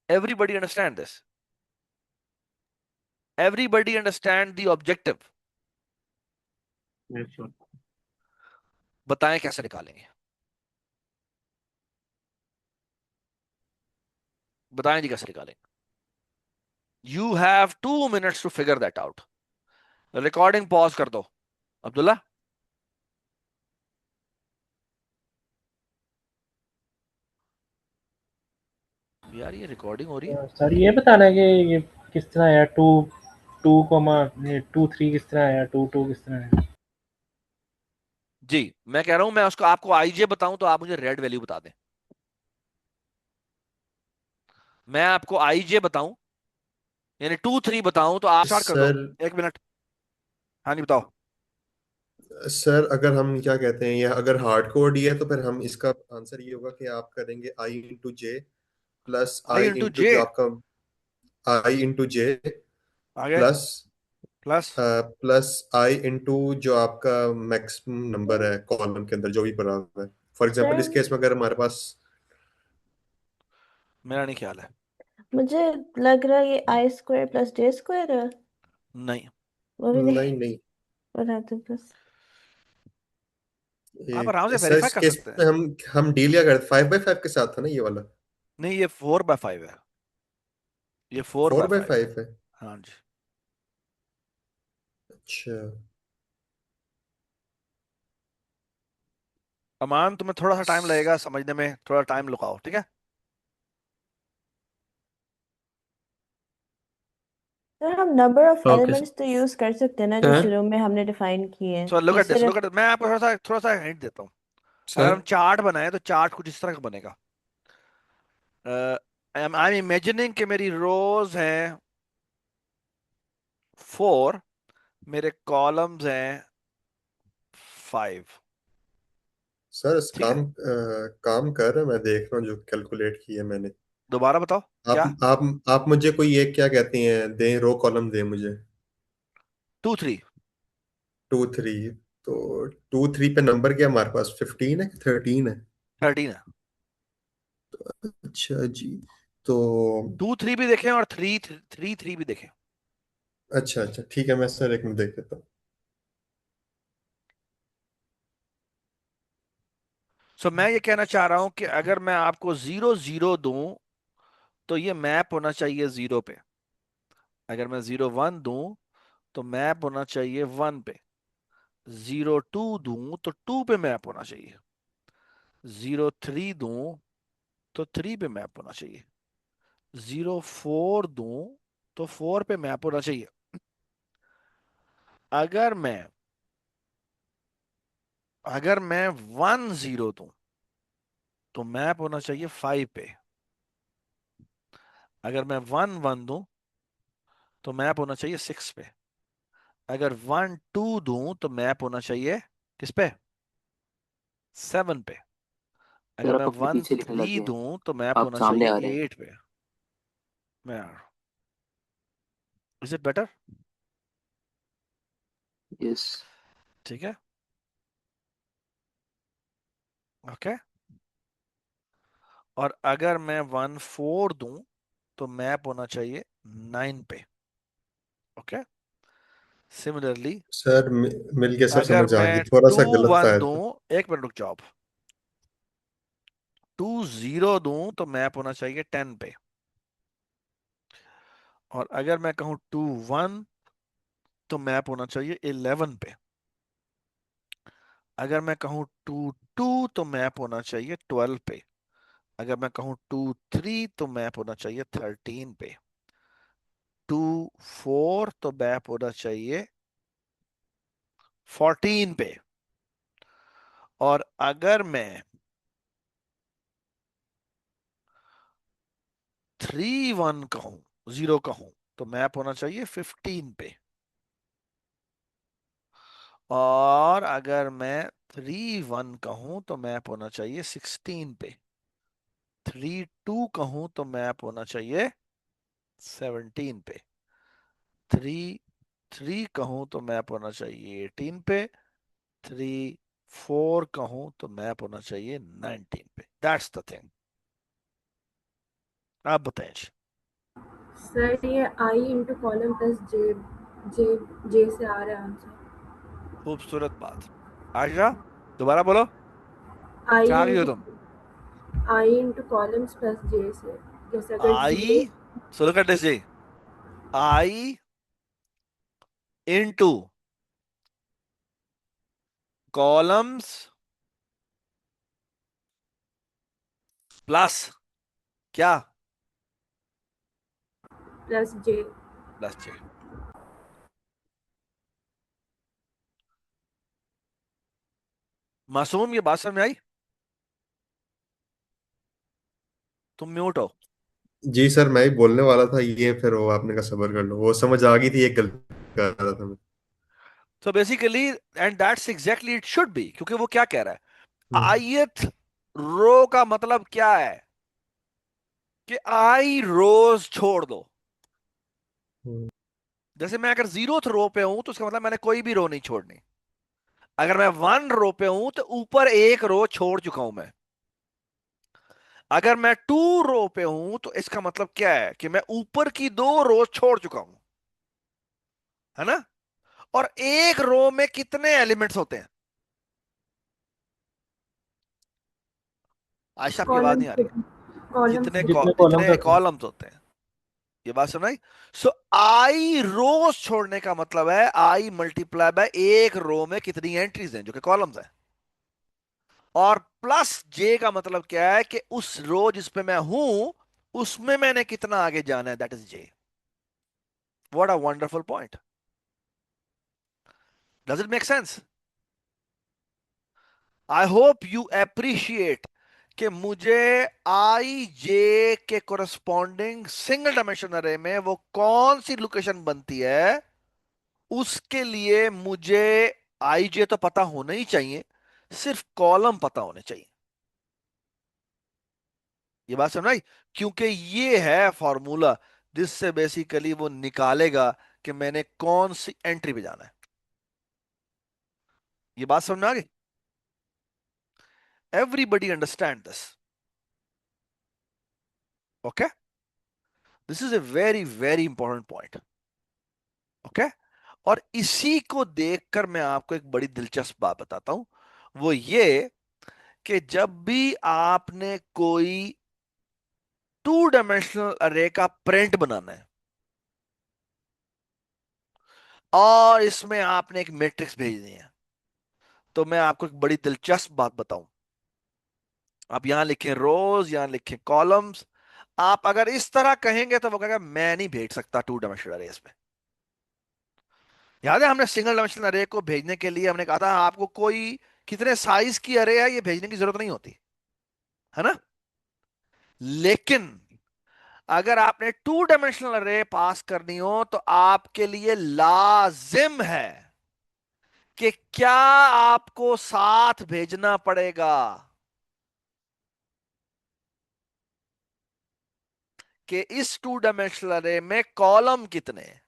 Everybody understand this? Everybody understand the objective? Yes sir. बताएं कैसे निकालेंगे? बताएं जी कैसे निकालेंगे? You have 2 minutes to figure that out. Recording pause कर दो अब्दुल्ला। यार ये रिकॉर्डिंग हो रही है। सर ये बताना है कि ये किस तरह आया 2 2 किस तरह आया 2 2 किस तरह आया। जी, मैं कह रहा हूं, मैं उसको आपको आईजे बताऊं तो आप मुझे रेड वैल्यू बता दें। मैं आपको आईजे बताऊं, यानी 2 3 बताऊं, तो आप स्टार्ट कर दो। Sir 1 minute. हाँ जी, बताओ। सर अगर हम क्या कहते हैं, यह अगर हार्ड कोड ही है तो फिर हम इसका आंसर ये होगा कि आप करेंगे आई इंटू जे प्लस आई आई इंटू इंटू जे, जो आपका आई इंटू जे आगे प्लस प्लस। प्लस आई इंटू जो आपका मैक्सिमम नंबर है कॉलम के अंदर जो भी भरा हुआ है। फॉर एग्जांपल इस सर केस में अगर हमारे पास मेरा नहीं ख्याल है। मुझे लग रहा है ये आई स्क्वायर प्लस जे स्क्वायर है। नहीं, वो भी नहीं नहीं नहीं बता दो बस। आप आराम से सर वेरीफाई इस कर केस सकते हैं। में हम डील क्या करते 5/5 के साथ था ना ये वाला। नहीं, ये 4/5 है, ये four four by by five है। फाइव है। हाँ जी। अच्छा अमान, तुम्हें थोड़ा सा टाइम लगेगा समझने में, थोड़ा टाइम लगाओ, ठीक है? सर हम नंबर ऑफ ओके एलिमेंट्स तो यूज कर सकते हैं ना जो सर शुरू में हमने डिफाइन किए हैं सो लुक कि एट दिस, सिर्फ लुक एट, मैं आपको थोड़ा सा हिंट देता हूँ। अगर हम सर चार्ट बनाए तो चार्ट कुछ इस तरह का बनेगा। आई एम इमेजिनिंग कि मेरी रोज हैं 4, मेरे कॉलम्स हैं 5। सर इस ठीक है, काम कर रहा, मैं देख रहा हूँ जो कैलकुलेट की है मैंने। दोबारा बताओ आप क्या। आप मुझे कोई एक क्या कहते हैं दें, रो कॉलम दें मुझे। 2 3 टू थ्री। तो टू थ्री पे नंबर क्या हमारे पास, 15 है कि 13 है? 13 है। अच्छा जी। तो 2 3 भी देखें और 3 3 भी देखें। अच्छा अच्छा ठीक है, मैं सर एक मिनट देख लेता हूँ। सो मैं ये कहना चाह रहा हूं कि अगर मैं आपको 0 0 दूं तो ये मैप होना चाहिए 0 पे। अगर मैं 0 1 दूं तो मैप होना चाहिए 1 पे। 0 2 दूं तो 2 पे मैप होना चाहिए। 0 3 दूं तो 3 पे मैप होना चाहिए। 0 4 दूं तो 4 पे मैप होना चाहिए। अगर मैं अगर मैं 1 0 दूं तो मैप होना चाहिए 5 पे। अगर मैं 1 1 दूं तो मैप होना चाहिए 6 पे। अगर 1 2 दूं तो मैप होना चाहिए किस पे, 7 पे। अगर सर मैं आप अपने 1 पीछे लिखने लग 3 गए हैं। दूं तो मैप आप होना सामने आ चाहिए रहे हैं। 8 पे। मैं इज इट बेटर? यस। ठीक है, ओके। और अगर मैं 1 4 दूं तो मैप होना चाहिए 9 पे। ओके, सिमिलरली सर मिल के सर अगर समझ आ गई, मैं थोड़ा 2 सा गलत था 1 दूं, तो। एक मिनट रुक जाओ आप। 2 0 दूं तो मैप होना चाहिए 10 पे। और अगर मैं कहूं 2 1 तो मैप होना चाहिए 11 पे। अगर मैं कहूं 2 2 तो मैप होना चाहिए 12 पे। अगर मैं कहूं 2 3 तो मैप होना चाहिए 13 पे। 2 4 तो मैप होना चाहिए 14 पे। और अगर मैं 3 1 कहूं, 0 कहूं, तो मैप होना चाहिए 15 पे। और अगर मैं 3 1 कहूं तो मैप होना चाहिए 16 पे। 3 2 कहूं तो मैप होना चाहिए 17 पे। 3 3 कहूं तो मैप होना चाहिए 18 पे। 3 4 कहूं तो मैप होना चाहिए 19 पे। That's the thing. आप बताएं जी। सर ये आई इंटू कॉलम प्लस जे, जे जे से आ रहा है आंसर। खूबसूरत बात। आशा, दोबारा बोलो, आई क्या रही हो इंटू तुम? कॉलम्स प्लस जे से, जैसे अगर I, J so look at this जी, आई इंटू कॉलम्स प्लस क्या, plus J. Plus J. Masoom, ये बात समझ में आई? तुम म्यूट हो। जी सर, मैं ही बोलने वाला था ये, फिर वो आपने कहा सबर कर लो, वो समझ आ गई थी, एक गलती कर रहा था मैं। तो basically and that's exactly it should be, क्योंकि वो क्या कह रहा है, हम्म, ith रो का मतलब क्या है कि आई रोज छोड़ दो। हम्म, जैसे मैं अगर 0th रो पे हूं तो उसका मतलब मैंने कोई भी रो नहीं छोड़नी। अगर मैं 1 रो पे हूं तो ऊपर एक रो छोड़ चुका हूं मैं। अगर मैं 2 रो पे हूं तो इसका मतलब क्या है कि मैं ऊपर की 2 रो छोड़ चुका हूं, है ना? और एक रो में कितने एलिमेंट्स होते हैं? आयशा, आपकी आवाज नहीं कॉलम्स आ रही है। कॉलम्स जितने जितने कॉलम्स जितने होते हैं। कॉलम्स होते हैं, ये बात सुनाई? सो आई रोज छोड़ने का मतलब है आई मल्टीप्लाई बाय एक रो में कितनी एंट्रीज हैं जो कि कॉलम्स हैं। और प्लस जे का मतलब क्या है कि उस रो जिस पे मैं हूं उसमें मैंने कितना आगे जाना है, that is J. What a wonderful point. Does it make sense? I hope you appreciate कि मुझे आई जे के कोरस्पॉन्डिंग सिंगल डायमेंशन अरे में वो कौन सी लोकेशन बनती है, उसके लिए मुझे आई जे तो पता होना ही चाहिए, सिर्फ कॉलम पता होने चाहिए। ये बात समझ आई? क्योंकि ये है फॉर्मूला जिससे बेसिकली वो निकालेगा कि मैंने कौन सी एंट्री पे जाना है। ये बात समझ में आ गई? Everybody understand this? Okay, this is a very very important point. Okay, और इसी को देखकर मैं आपको एक बड़ी दिलचस्प बात बताता हूं, वो ये कि जब भी आपने कोई टू डायमेंशनल अरे का प्रिंट बनाना है और इसमें आपने एक मैट्रिक्स भेजनी है, तो मैं आपको एक बड़ी दिलचस्प बात बताऊं। आप यहां लिखें रोज, यहां लिखें कॉलम्स। आप अगर इस तरह कहेंगे तो वो कहेगा मैं नहीं भेज सकता टू डायमेंशनल अरेज में। याद है हमने सिंगल डायमेंशनल अरे को भेजने के लिए हमने कहा था आपको कोई कितने साइज की अरे है ये भेजने की जरूरत नहीं होती है ना। लेकिन अगर आपने टू डायमेंशनल अरे पास करनी हो तो आपके लिए लाजिम है कि क्या आपको साथ भेजना पड़ेगा कि इस टू डायमेंशनल अरे में कॉलम कितने हैं।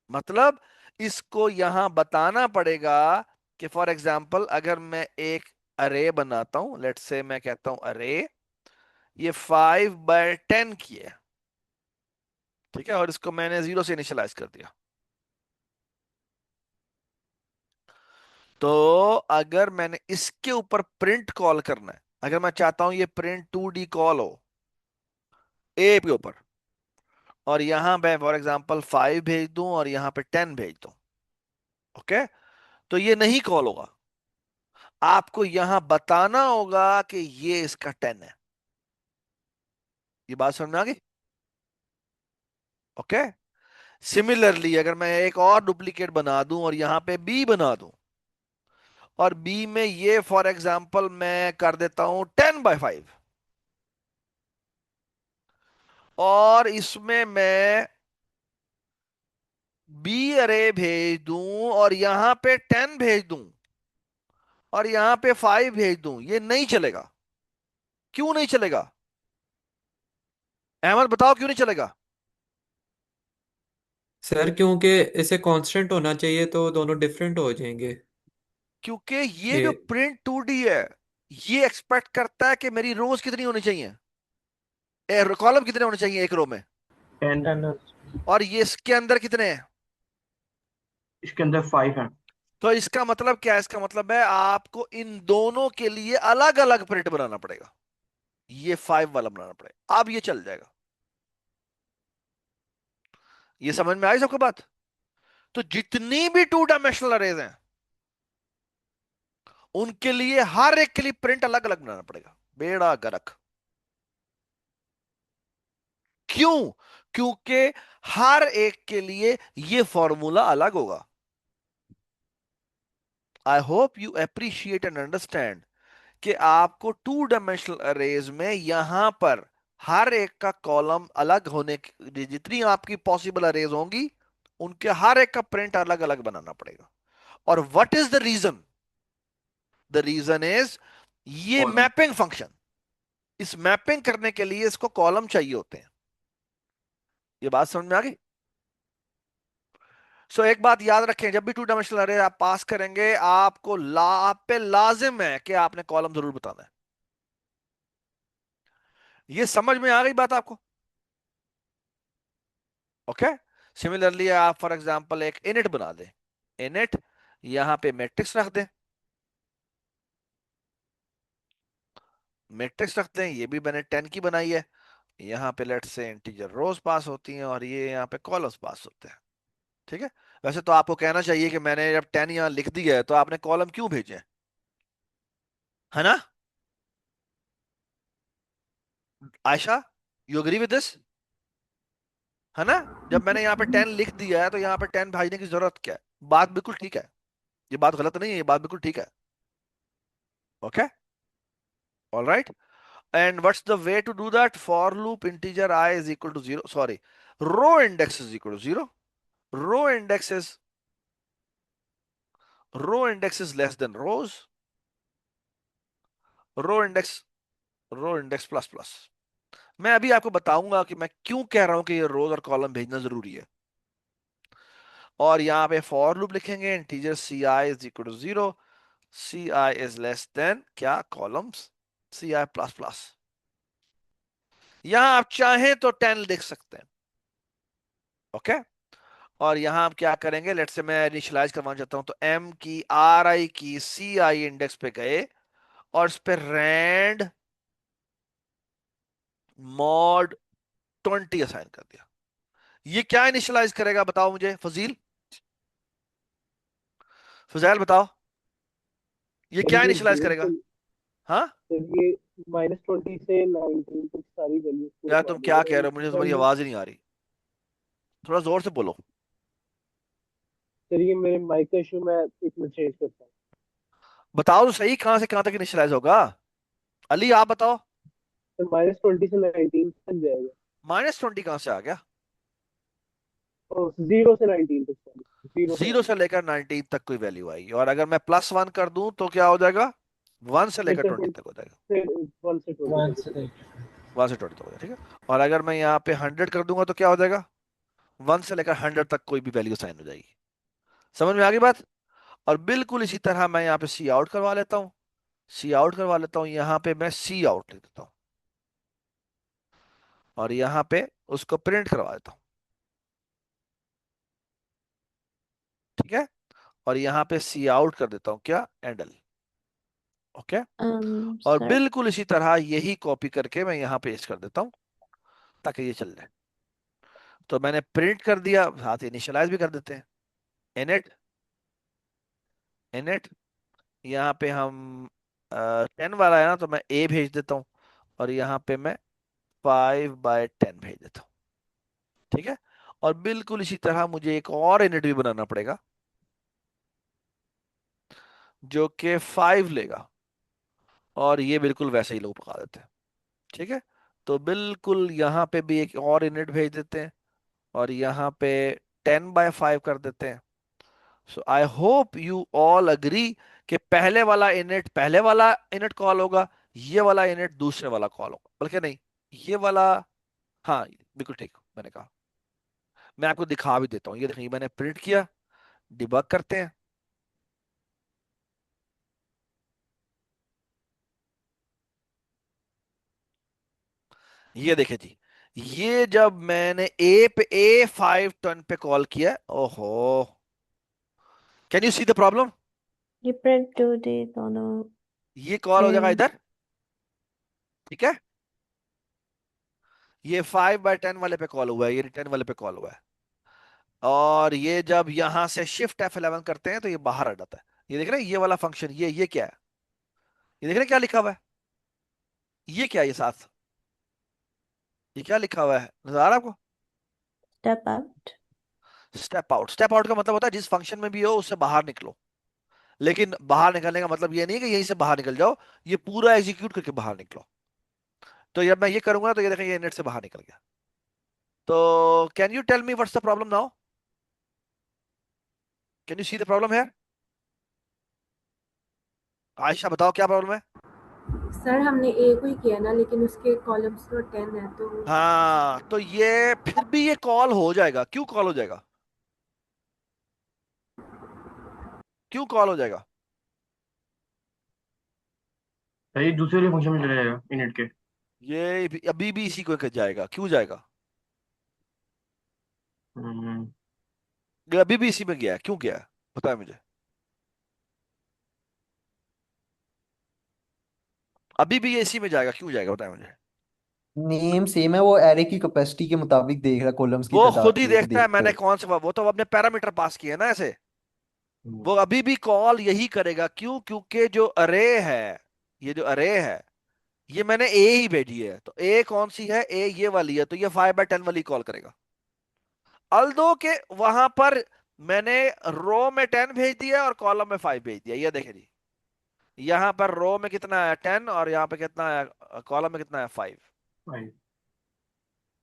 मतलब इसको यहां बताना पड़ेगा कि फॉर एग्जाम्पल अगर मैं एक अरे बनाता हूं, लेट्स से मैं कहता हूं अरे ये 5/10 की है, ठीक है, और इसको मैंने 0 से इनिशियलाइज कर दिया। तो अगर मैंने इसके ऊपर प्रिंट कॉल करना है, अगर मैं चाहता हूं ये प्रिंट 2D कॉल हो ए के ऊपर, और यहां मैं फॉर एग्जांपल 5 भेज दूं और यहां पे 10 भेज दूं, ओके, तो ये नहीं कॉल होगा। आपको यहां बताना होगा कि ये इसका 10 है। ये बात समझ में आ गई? ओके, सिमिलरली अगर मैं एक और डुप्लीकेट बना दूं और यहां पे बी बना दूं, और बी में ये फॉर एग्जांपल मैं कर देता हूं 10/5, और इसमें मैं बी अरे भेज दूं और यहां पे 10 भेज दूं और यहां पे 5 भेज दूं, ये नहीं चलेगा। क्यों नहीं चलेगा? अहमद बताओ क्यों नहीं चलेगा? सर क्योंकि इसे कांस्टेंट होना चाहिए तो दोनों डिफरेंट हो जाएंगे। क्योंकि ये जो ये प्रिंट 2D है ये एक्सपेक्ट करता है कि मेरी रोज कितनी होनी चाहिए, कॉलम कितने होने चाहिए एक रो में, 10। और ये इसके अंदर कितने हैं। इसके अंदर 5 है। तो इसका मतलब क्या है? इसका मतलब है आपको इन दोनों के लिए अलग अलग प्रिंट बनाना पड़ेगा। ये 5 वाला बनाना पड़ेगा, अब ये चल जाएगा। ये समझ में आई सबको बात? तो जितनी भी टू डायमेंशनल अरेज हैं उनके लिए हर एक के लिए प्रिंट अलग अलग बनाना पड़ेगा। बेड़ा गर्क। क्यों? क्योंकि हर एक के लिए ये फॉर्मूला अलग होगा। आई hope you appreciate and understand कि आपको टू डायमेंशनल अरेज में यहां पर हर एक का कॉलम अलग होने की, जितनी आपकी पॉसिबल अरेज होंगी उनके हर एक का प्रिंट अलग अलग बनाना पड़ेगा। और what is the reason? The reason is ये कॉलम। Mapping function. इस मैपिंग करने के लिए इसको कॉलम चाहिए होते हैं। ये बात समझ में आ गई? सो एक बात याद रखें, जब भी टू डायमेंशनल अरे आप पास करेंगे आपको आप पे लाजिम है कि आपने कॉलम जरूर बताना है। ये समझ में आ गई बात आपको? ओके, सिमिलरली आप फॉर एग्जांपल एक इनिट बना दें, इनिट यहां पे मैट्रिक्स रख दें, मैट्रिक्स रख दें, ये भी मैंने 10 की बनाई है। यहां पे लेट्स से इंटीजर रोज पास होती हैं और ये यहां पे कॉलम्स पास होते हैं, ठीक है। वैसे तो आपको कहना चाहिए कि मैंने जब 10 यहां लिख दिया है तो आपने कॉलम क्यों भेजे हैं, है ना? Ayesha, you agree with this? है ना। जब मैंने यहाँ पे 10 लिख दिया है तो यहाँ पे 10 भेजने की जरूरत क्या है? बात बिल्कुल ठीक है, ये बात गलत नहीं है, ये बात बिल्कुल ठीक है। Okay, all right. And what's the way to do that? For loop integer I is equal to 0, sorry, row index is equal to 0, row index is less than rows, row index plus plus. मैं अभी आपको बताऊंगा कि मैं क्यों कह रहा हूं कि ये रोज और कॉलम भेजना जरूरी है। और यहाँ पे फॉर लूप लिखेंगे, integer ci is equal to 0, ci is less than क्या? Columns ci plus plus. यहां आप चाहें तो 10 लिख सकते हैं। ओके, और यहां आप क्या करेंगे? लेट से मैं इनिशियलाइज करवाना चाहता हूं, तो m की ri की ci इंडेक्स पे गए और इस पे रैंड मॉड 20 असाइन कर दिया। ये क्या इनिशियलाइज करेगा बताओ मुझे, फजील, फजैल बताओ, ये सर क्या ये इनिशियलाइज 0 करेगा? से हाँ सर ये -20 से 19 तक सारी वैल्यूज को यार उठवा तुम क्या देगा कह और रहे हो? मुझे तुम्हारी रैंडम। आवाज ही नहीं आ रही, थोड़ा जोर से बोलो। सर ये मेरे माइक का इशू, मैं एक मिनट चेंज करता हूँ। बताओ तो सही, कहां से कहां तक इनिशियलाइज होगा? अली आप बताओ। सर -20 से 19 तक जाएगा। -20 कहां से आ गया? और 0 से 19 तक, सॉरी 0 से 0 से 19 लेकर 19 तक कोई वैल्यू आएगी, और अगर मैं +1 कर दूं तो क्या हो जाएगा? 1 से फिर लेकर से 20 तक हो जाएगा। 1 से 20 वन तक से जाएगा। 1 से 20 तक हो जाएगा, ठीक है। और अगर मैं यहाँ पे 100 कर दूंगा तो क्या हो जाएगा? 1 से लेकर 100 तक कोई भी वैल्यू साइन हो जाएगी। समझ में आ गई बात? और बिल्कुल इसी तरह मैं यहाँ पे सी आउट करवा लेता हूँ, यहाँ पे मैं सी आउट लिख देता हूँ, और यहाँ पे उसको प्रिंट करवा देता हूँ, ठीक है। और यहाँ पे सी आउट कर देता हूँ क्या? एंडल। ओके, और सर बिल्कुल इसी तरह यही कॉपी करके मैं यहाँ पेस्ट कर देता हूँ ताकि ये चल जाए। तो मैंने प्रिंट कर दिया, साथ इनिशियलाइज भी कर देते हैं। इनिट इनिट यहाँ पे हम 10 वाला है ना, तो मैं ए भेज देता हूँ, और यहाँ पे मैं 5/10 भेज देता हूँ, ठीक है। और बिल्कुल इसी तरह मुझे एक और इनिट भी बनाना पड़ेगा जो कि 5 लेगा, और ये बिल्कुल वैसे ही लोग पका देते हैं, ठीक है। तो बिल्कुल यहाँ पे भी एक और इनिट भेज देते हैं, और यहाँ पे 10/5 कर देते हैं। So I hope you all agree कि पहले वाला इनिट कॉल होगा, ये वाला इनिट दूसरे वाला कॉल होगा, बल्कि नहीं, ये वाला, हाँ बिल्कुल ठीक मैंने कहा। मैं आपको दिखा भी देता हूँ, ये देखिए मैंने प्रिंट किया, डिबग करते हैं। ये देखे जी, ये जब मैंने A5 पे कॉल किया, ओहो, can you see the problem? ये प्रिंट टू दे दोनों ये कॉल हो जाएगा सेम। इधर, ठीक है। ये 5/10 वाले पे कॉल हुआ है, ये 10 वाले पे कॉल हुआ है, और ये जब यहां से शिफ्ट F11 करते हैं तो ये बाहर आ जाता है। ये देख रहे हैं, ये वाला फंक्शन, ये क्या है? ये देख रहे हैं क्या लिखा हुआ है? ये क्या है? ये साथ, ये क्या लिखा हुआ है, नजर आ रहा है आपको? Step out. Step out. Step out का मतलब होता है जिस फंक्शन में भी हो उससे बाहर निकलो। लेकिन बाहर निकलने का मतलब ये नहीं है कि यहीं से बाहर निकल जाओ, ये पूरा एग्जीक्यूट करके बाहर निकलो। तो जब मैं ये करूंगा तो ये देखें, ये नेट से बाहर निकल गया। तो can you tell me what's the problem now? Can you see the problem है? आयशा बताओ क्या प्रॉब्लम है? सर हमने ए को ही किया ना, लेकिन उसके कॉलम्स तो 10 है, तो हाँ, तो ये फिर भी ये कॉल हो जाएगा। क्यों कॉल हो जाएगा? क्यों कॉल हो जाएगा? भाई दूसरे वाले फंक्शन में चला जाएगा इनिट के। अभी भी इसी को जाएगा। क्यों जाएगा? हम्म, ये अभी भी इसी में गया है, क्यों गया है बताया मुझे? अभी भी ये इसी में जाएगा, क्यों जाएगा बताया मुझे? नेम सेम है, वो एरे की कैपेसिटी के मुताबिक देख रहा है, कॉलम्स की वो तादाद खुद ही को देखता है देख मैंने कर। कौन सा, वो तो अपने पैरामीटर पास किए ना ऐसे। हम्म। वो अभी भी कॉल यही करेगा। क्यों? क्योंकि जो अरे है, ये जो अरे है, ये मैंने ए ही भेजी है। तो ए कौन सी है? ए ये वाली है, तो ये 5/10 वाली कॉल करेगा। अल्दो के वहां पर मैंने रो में 10 भेज दिया और कॉलम में 5 भेज दिया। ये देखे जी, यहां पर रो में कितना है 10 और यहां पे कितना है कॉलम में कितना है 5। फाइव।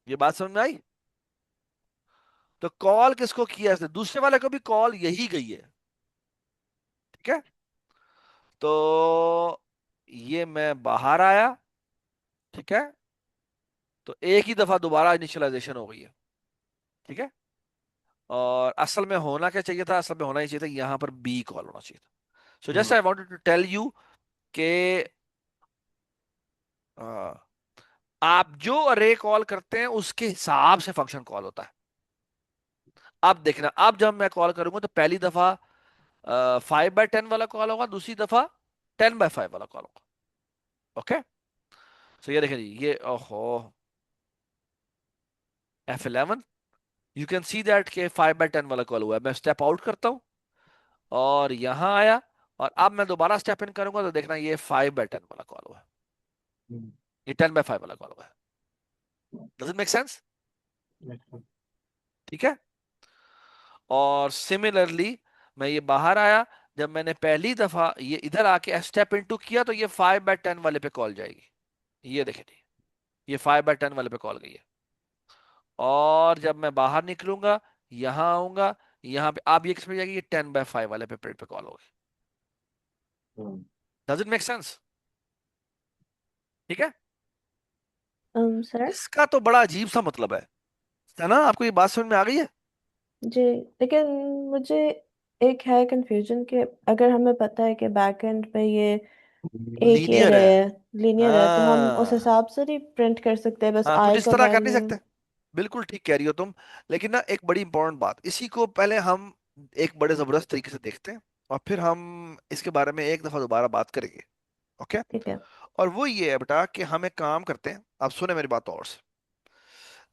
ये बात समझ में आई? तो कॉल किसको किया इसने? दूसरे वाले को भी कॉल यही गई है। ठीक है, तो ये मैं बाहर आया। ठीक है, तो एक ही दफा दोबारा इनिशियलाइजेशन हो गई है। ठीक है, और असल में होना क्या चाहिए था? असल में होना ही चाहिए था यहां पर बी कॉल होना चाहिए था। So just I wanted to tell you के आप जो अरे कॉल करते हैं उसके हिसाब से फंक्शन कॉल होता है। अब देखना, अब जब मैं कॉल करूंगा तो पहली दफा 5/10 वाला कॉल होगा, दूसरी दफा 10/5 वाला कॉल होगा। ओके, सो ये देखें जी, ये ओहो F11, you can see that के 5/10 वाला कॉल हुआ है। मैं स्टेप आउट करता हूं और यहां आया, और अब मैं दोबारा स्टेप इन करूंगा तो देखना ये 5/10 वाला कॉल हुआ है, ये 10/5 वाला कॉल हुआ है। Does it make sense? ठीक है, और सिमिलरली मैं ये बाहर आया, जब मैंने पहली दफा ये इधर आके स्टेप इनटू किया तो ये 5/10 वाले पे कॉल जाएगी। ये देखें जी, ये 5/10 वाले पे कॉल गई है। और जब मैं बाहर निकलूंगा, यहां आऊंगा, यहां पे आप ये समझ जाएगी ये 10/5 वाले पे पे कॉल होगी। Does it make sense? ठीक है, सर इसका तो बड़ा अजीब सा मतलब है ना? आपको ये बात समझ में आ गई है? जी, लेकिन मुझे एक है कंफ्यूजन कि अगर हमें पता है कि बैकएंड पे ये एक ही लीनियर अरे है। है, लीनियर है, तो हम उस हाँ हिसाब से नहीं प्रिंट कर सकते बस हाँ, कुछ आई इस का तरह कर नहीं वैल्यू। सकते। बिल्कुल ठीक कह रही हो तुम, लेकिन ना एक बड़ी इंपॉर्टेंट बात, इसी को पहले हम एक बड़े जबरदस्त तरीके से देखते हैं और फिर हम इसके बारे में एक दफा दोबारा बात करेंगे। ओके, ठीक है। और वो ये है बेटा कि हम एक काम करते हैं, आप सुने मेरी बात और से।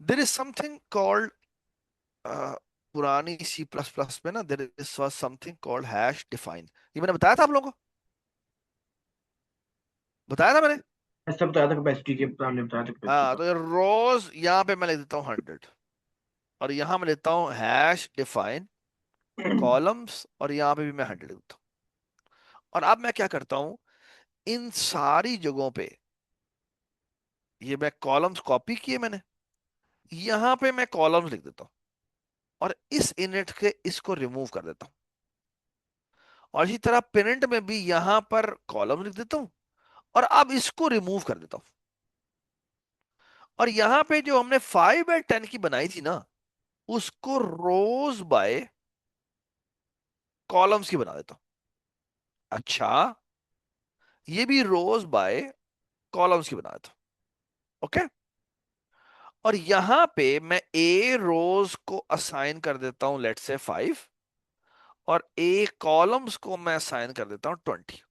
देर इज समथिंग कॉल्ड, पुरानी सी प्लस प्लस में ना there is something called hash define. ये मैंने बताया था आप लोगों को, बताया था मैंने। ऐसा बताया था कैपेसिटी के, हमने बताया था कैपेसिटी हाँ, का। तो रोज यहाँ पे मैं लिख देता हूँ 100 और यहाँ मैं लेता हूँ हैश डिफाइन कॉलम्स और यहाँ पे भी मैं 100 लिखता हूँ। और अब मैं क्या करता हूँ, इन सारी जगहों पे ये मैं कॉलम्स कॉपी किए मैंने, यहाँ पे मैं कॉलम्स लिख देता हूँ और इस इनिट के इसको रिमूव कर देता हूँ। और इसी तरह पेरेंट में भी यहाँ पर कॉलम लिख देता हूँ और अब इसको रिमूव कर देता हूँ। और यहाँ पे जो हमने 5/10 की बनाई थी ना, उसको रोज बाय कॉलम्स की बना देता हूँ। अच्छा, ये भी रोज बाय कॉलम्स की बना देता हूँ। ओके, और यहां पे मैं ए रोज को असाइन कर देता हूं लेट से 5 और ए कॉलम्स को मैं असाइन कर देता हूं 20।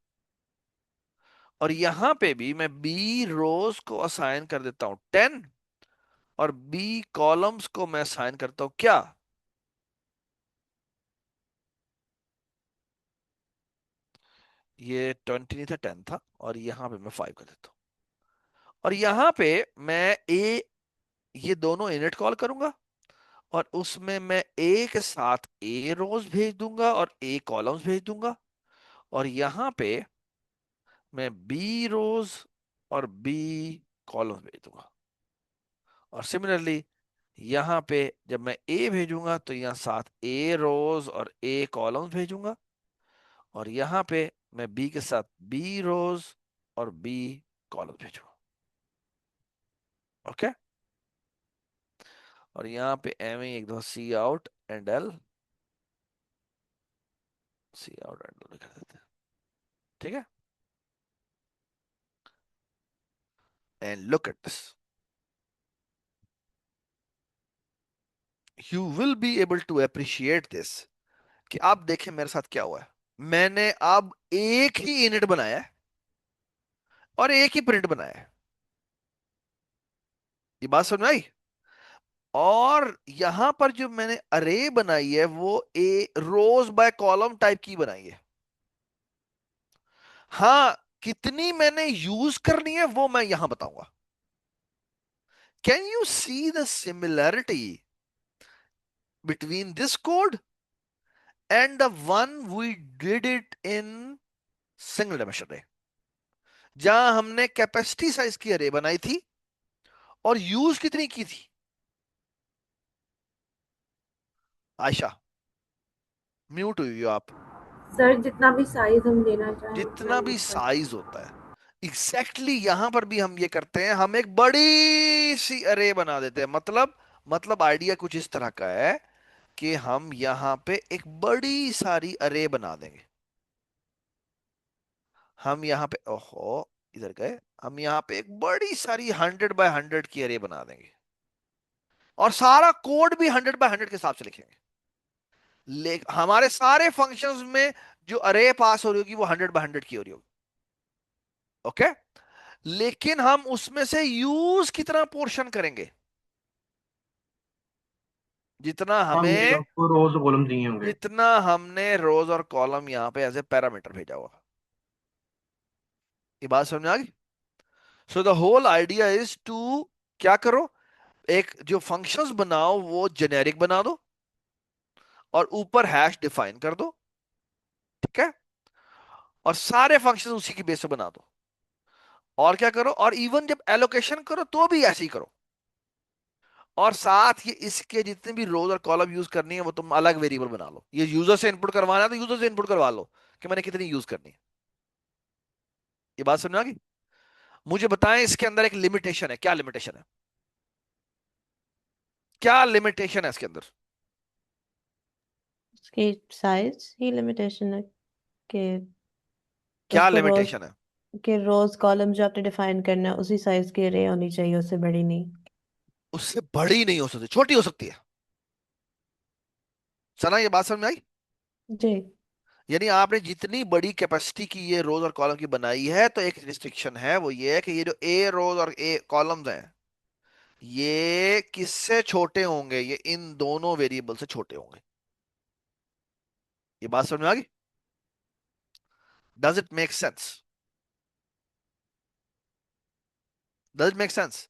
और यहां पे भी मैं बी रोज को असाइन कर देता हूं 10 और बी कॉलम्स को मैं असाइन करता हूं क्या? ये 20 नहीं था, 10 था, और यहां पे मैं 5 कर देता हूं। और यहां पे मैं ए, ये दोनों इनिट कॉल करूंगा और उसमें मैं ए के साथ ए रोज भेज दूंगा और ए कॉलम्स भेज दूंगा। और यहां पे मैं बी रोज और बी कॉलम भेज दूंगा। और सिमिलरली यहां पे जब मैं ए भेजूंगा तो यहां साथ ए रोज और ए कॉलम्स भेजूंगा। और यहां पे मैं बी के साथ बी रोज और बी कॉलम्स भेजूंगा। ओके, और यहां पे एम एक दो cout endl, cout endl लिख देते हैं। ठीक है, and look at this, you will be able to appreciate this कि आप देखें मेरे साथ क्या हुआ है। मैंने अब एक ही यूनिट बनाया है और एक ही प्रिंट बनाया है। ये बात समझ में आई? और यहां पर जो मैंने अरे बनाई है वो ए रोज बाय कॉलम टाइप की बनाई है। हाँ, कितनी मैंने यूज करनी है वो मैं यहां बताऊंगा। Can you see the similarity between this code and the one we did it in single dimension अरे, जहां हमने कैपेसिटी साइज की अरे बनाई थी और यूज कितनी की थी? आयशा, म्यूट हुई हो आप। सर जितना भी साइज हम लेना चाहें जितना उतना भी यूज कर साइज होता है, एग्जैक्टली यहां पर भी हम ये करते हैं, हम एक बड़ी सी अरे बना देते हैं। मतलब आइडिया कुछ इस तरह का है कि हम यहां पे एक बड़ी सारी अरे बना देंगे। हम यहाँ पे, ओहो इधर गए, हम यहाँ पे एक बड़ी सारी 100 बाय 100 की अरे बना देंगे और सारा कोड भी 100 बाय 100 के हिसाब से लिखेंगे। हमारे सारे फंक्शंस में जो अरे पास हो रही होगी वो 100 बाय 100 की हो रही होगी। ओके, लेकिन हम उसमें से यूज कितना पोर्शन करेंगे? जितना हम हमें, आपको रोज कॉलम दिए होंगे। जितना हमने रोज और कॉलम यहाँ पे एज ए पैरामीटर भेजा हुआ। ये बात समझ में आ गई? So the whole idea is to, क्या करो, एक जो फंक्शंस बनाओ वो जेनेरिक बना दो और ऊपर हैश डिफाइन कर दो, ठीक है, और सारे फंक्शंस उसी की बेस पे बना दो। और क्या करो, और इवन जब एलोकेशन करो तो भी ऐसे ही करो, और साथ ये इसके जितने भी रोज और कॉलम यूज करनी है वो तुम अलग वेरिएबल बना लो। ये यूजर से इनपुट करवाना है तो यूजर से इनपुट करवा लो कि मैंने कितनी यूज करनी है। ये बात समझ आ गई? मुझे बताएं इसके अंदर एक लिमिटेशन है, क्या लिमिटेशन है? क्या लिमिटेशन है इसके अंदर? इसकी साइज ही लिमिटेशन है कि क्या उसको रोज लिमिटेशन है? के रोज कॉलम जो आपने डिफाइन करना है उसी साइज की अरे होनी चाहिए, उससे बड़ी नहीं। उससे बड़ी नहीं हो सकती, छोटी हो सकती है। सना ये बात समझ में आई? जी। यानी आपने जितनी बड़ी कैपेसिटी की ये रोज और कॉलम की बनाई है तो एक रिस्ट्रिक्शन है, वो ये है कि ये जो ए रोज और ए कॉलम्स हैं ये किससे छोटे होंगे? ये इन दोनों वेरिएबल से छोटे होंगे। ये बात समझ में आ गई? Does it make sense? Does it make sense?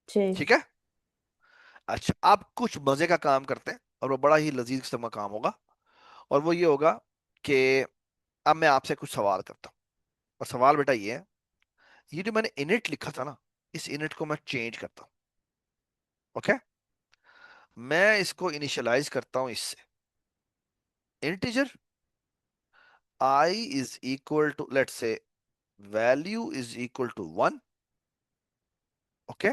जी। ठीक है। अच्छा, अब कुछ मजे का काम करते हैं और वो बड़ा ही लजीज किस्म का काम होगा, और वो ये होगा कि अब मैं आपसे कुछ सवाल करता हूं, और सवाल बेटा ये है, ये जो मैंने इनिट लिखा था ना, इस इनिट को मैं चेंज करता हूं। ओके, मैं इसको इनिशियलाइज करता हूं इससे, integer I is equal to, let's say value is equal to 1। Okay,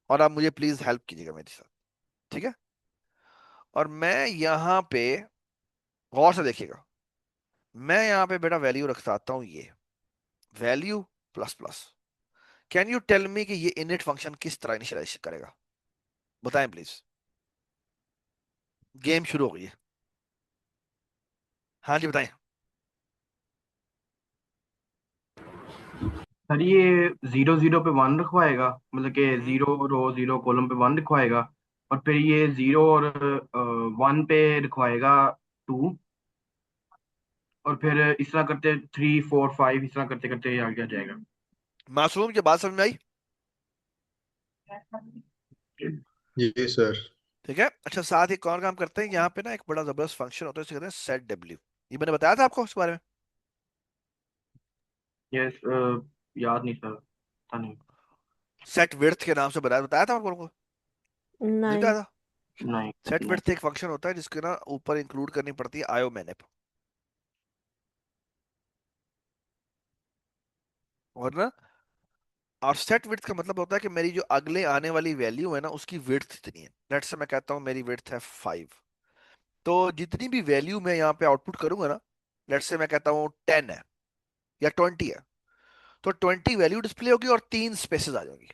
और आप मुझे प्लीज हेल्प कीजिएगा मेरे साथ, ठीक है? और मैं यहां पे, गौर से देखिएगा, मैं यहां पे बेटा वैल्यू रखता हूं ये value plus plus. Can you tell me कि ये इनिट फंक्शन किस तरह इनिशियलाइज करेगा? बताएं प्लीज। गेम शुरू हो गई है। हाँ जी बताएं। सर ये 0 0 पे 1 रखवाएगा, मतलब कि हम्म, 0 रो 0 कॉलम पे 1 रखवाएगा, और फिर ये 0 और 1 पे रखवाएगा 2, और फिर इस तरह करते 3 4 5 इस तरह करते करते ये आगे आ जाएगा। मासूम की बात समझ में आई? जी सर। ठीक है। अच्छा, साथ ही एक और काम करते हैं, यहाँ पे ना एक बड़ा जबरदस्त फंक्शन होता है, इसे कहते हैं सेट डब्ल्यू। ये मैंने बताया था आपको उसके बारे में? ये याद नहीं सर, पता नहीं। सेट विड्थ के नाम से बताया बताया था आपको? नहीं नहीं। बताया था? नहीं सेट नहीं। विड्थ एक फंक्शन होता है जिसके ना ऊपर इंक्लूड करनी पड़ती है आयो मैनेप, और ना, और सेट विड्थ का मतलब होता है कि मेरी जो अगले आने वाली वैल्यू है ना उसकी विड्थ इतनी है। लेट्स से मैं कहता हूं मेरी विड्थ है 5, तो जितनी भी वैल्यू मैं यहाँ पे आउटपुट करूंगा ना, लेट्स से मैं कहता हूँ 10 है या 20 है, तो 20 वैल्यू डिस्प्ले होगी और 3 स्पेसेस आ जाएंगी।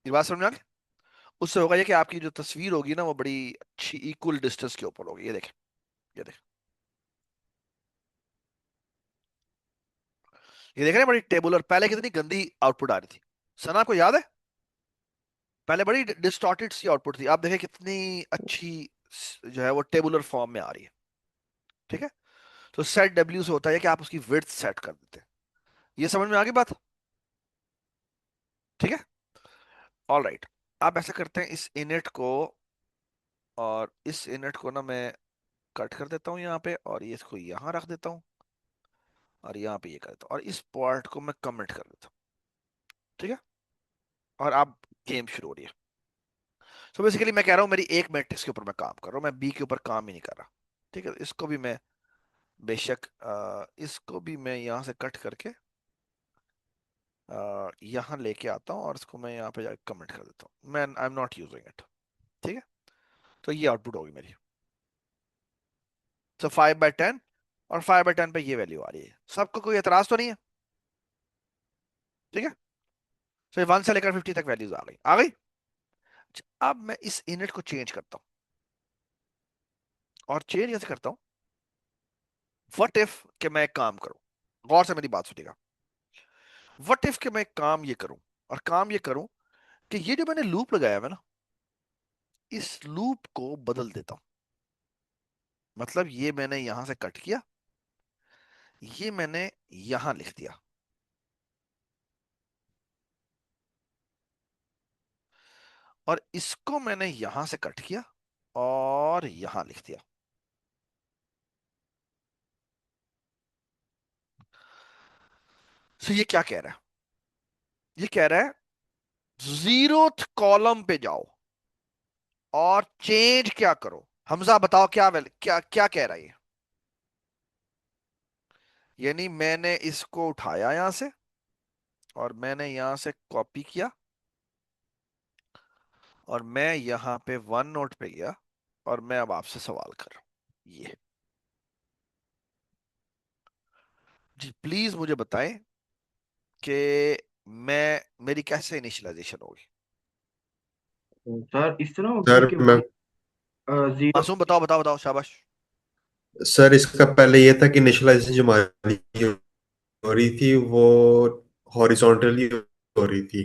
ये बात समझ में आ गई? उससे होगा ये कि आपकी जो तस्वीर होगी ना वो बड़ी अच्छी इक्वल डिस्टेंस के ऊपर होगी। ये देखें, ये देखें, ये देख रहे हैं, बड़ी टेबुलर। पहले कितनी गंदी आउटपुट आ रही थी, सना को याद है? पहले बड़ी डिस्टॉर्टेड सी आउटपुट थी, आप देखें कितनी अच्छी जो है वो टेबुलर फॉर्म में आ रही है। ठीक है, तो सेट डब्ल्यू से होता है कि आप उसकी विड्थ सेट कर देते हैं। ये समझ में आ गई बात? ठीक है, ऑल राइट। आप ऐसा करते हैं, इस इनिट को और इस इनिट को ना मैं कट कर देता हूँ यहाँ पे, और ये इसको यहाँ रख देता हूँ, और यहाँ पे ये कर देता हूँ, और इस पार्ट को मैं कमेंट कर देता हूँ। ठीक है, और अब गेम शुरू हो रही है। तो बेसिकली मैं कह रहा हूँ मेरी एक मैट्रिक्स के ऊपर मैं काम कर रहा हूँ, मैं बी के ऊपर काम ही नहीं कर रहा। ठीक है, इसको भी मैं बेशक इसको भी मैं यहाँ से कट करके यहाँ लेके आता हूँ, और इसको मैं यहाँ पे जाके कमेंट कर देता हूँ, मैं I am not using it. ठीक है, तो ये आउटपुट होगी मेरी। तो 5/10, और 5/10 पे ये वैल्यू आ रही है। सबको कोई एतराज तो नहीं है? ठीक है, तो 1 से लेकर 50 तक वैल्यूज आ गई, आ गई। अच्छा, अब मैं इस इनिट को चेंज करता हूँ, और चेंज कैसे करता हूँ? व्हाट इफ कि मैं एक काम करूं, गौर से मेरी बात सुनिएगा। व्हाट इफ कि मैं एक काम ये करूं, और काम ये करूं कि ये जो मैंने लूप लगाया है ना, इस लूप को बदल देता हूं। मतलब ये मैंने यहां से कट किया, ये मैंने यहां लिख दिया, और इसको मैंने यहां से कट किया और यहां लिख दिया। तो ये क्या कह रहा है? ये कह रहा है 0th कॉलम पे जाओ और चेंज क्या करो। हमजा बताओ क्या क्या क्या कह रहा है ये? यानी मैंने इसको उठाया यहां से, और मैंने यहां से कॉपी किया, और मैं यहां पे वन नोट पे गया, और मैं अब आपसे सवाल कर रहा हूं। ये जी प्लीज मुझे बताएं कि मैं मेरी कैसे इनिशियलाइजेशन होगी। सर इस तरह होगी सर कि मैं 0। मासूम बताओ बताओ बताओ, शाबाश। सर इसका पहले ये था कि इनिशियलाइजेशन जो हमारी हो रही थी वो हॉरिजॉन्टली हो रही थी,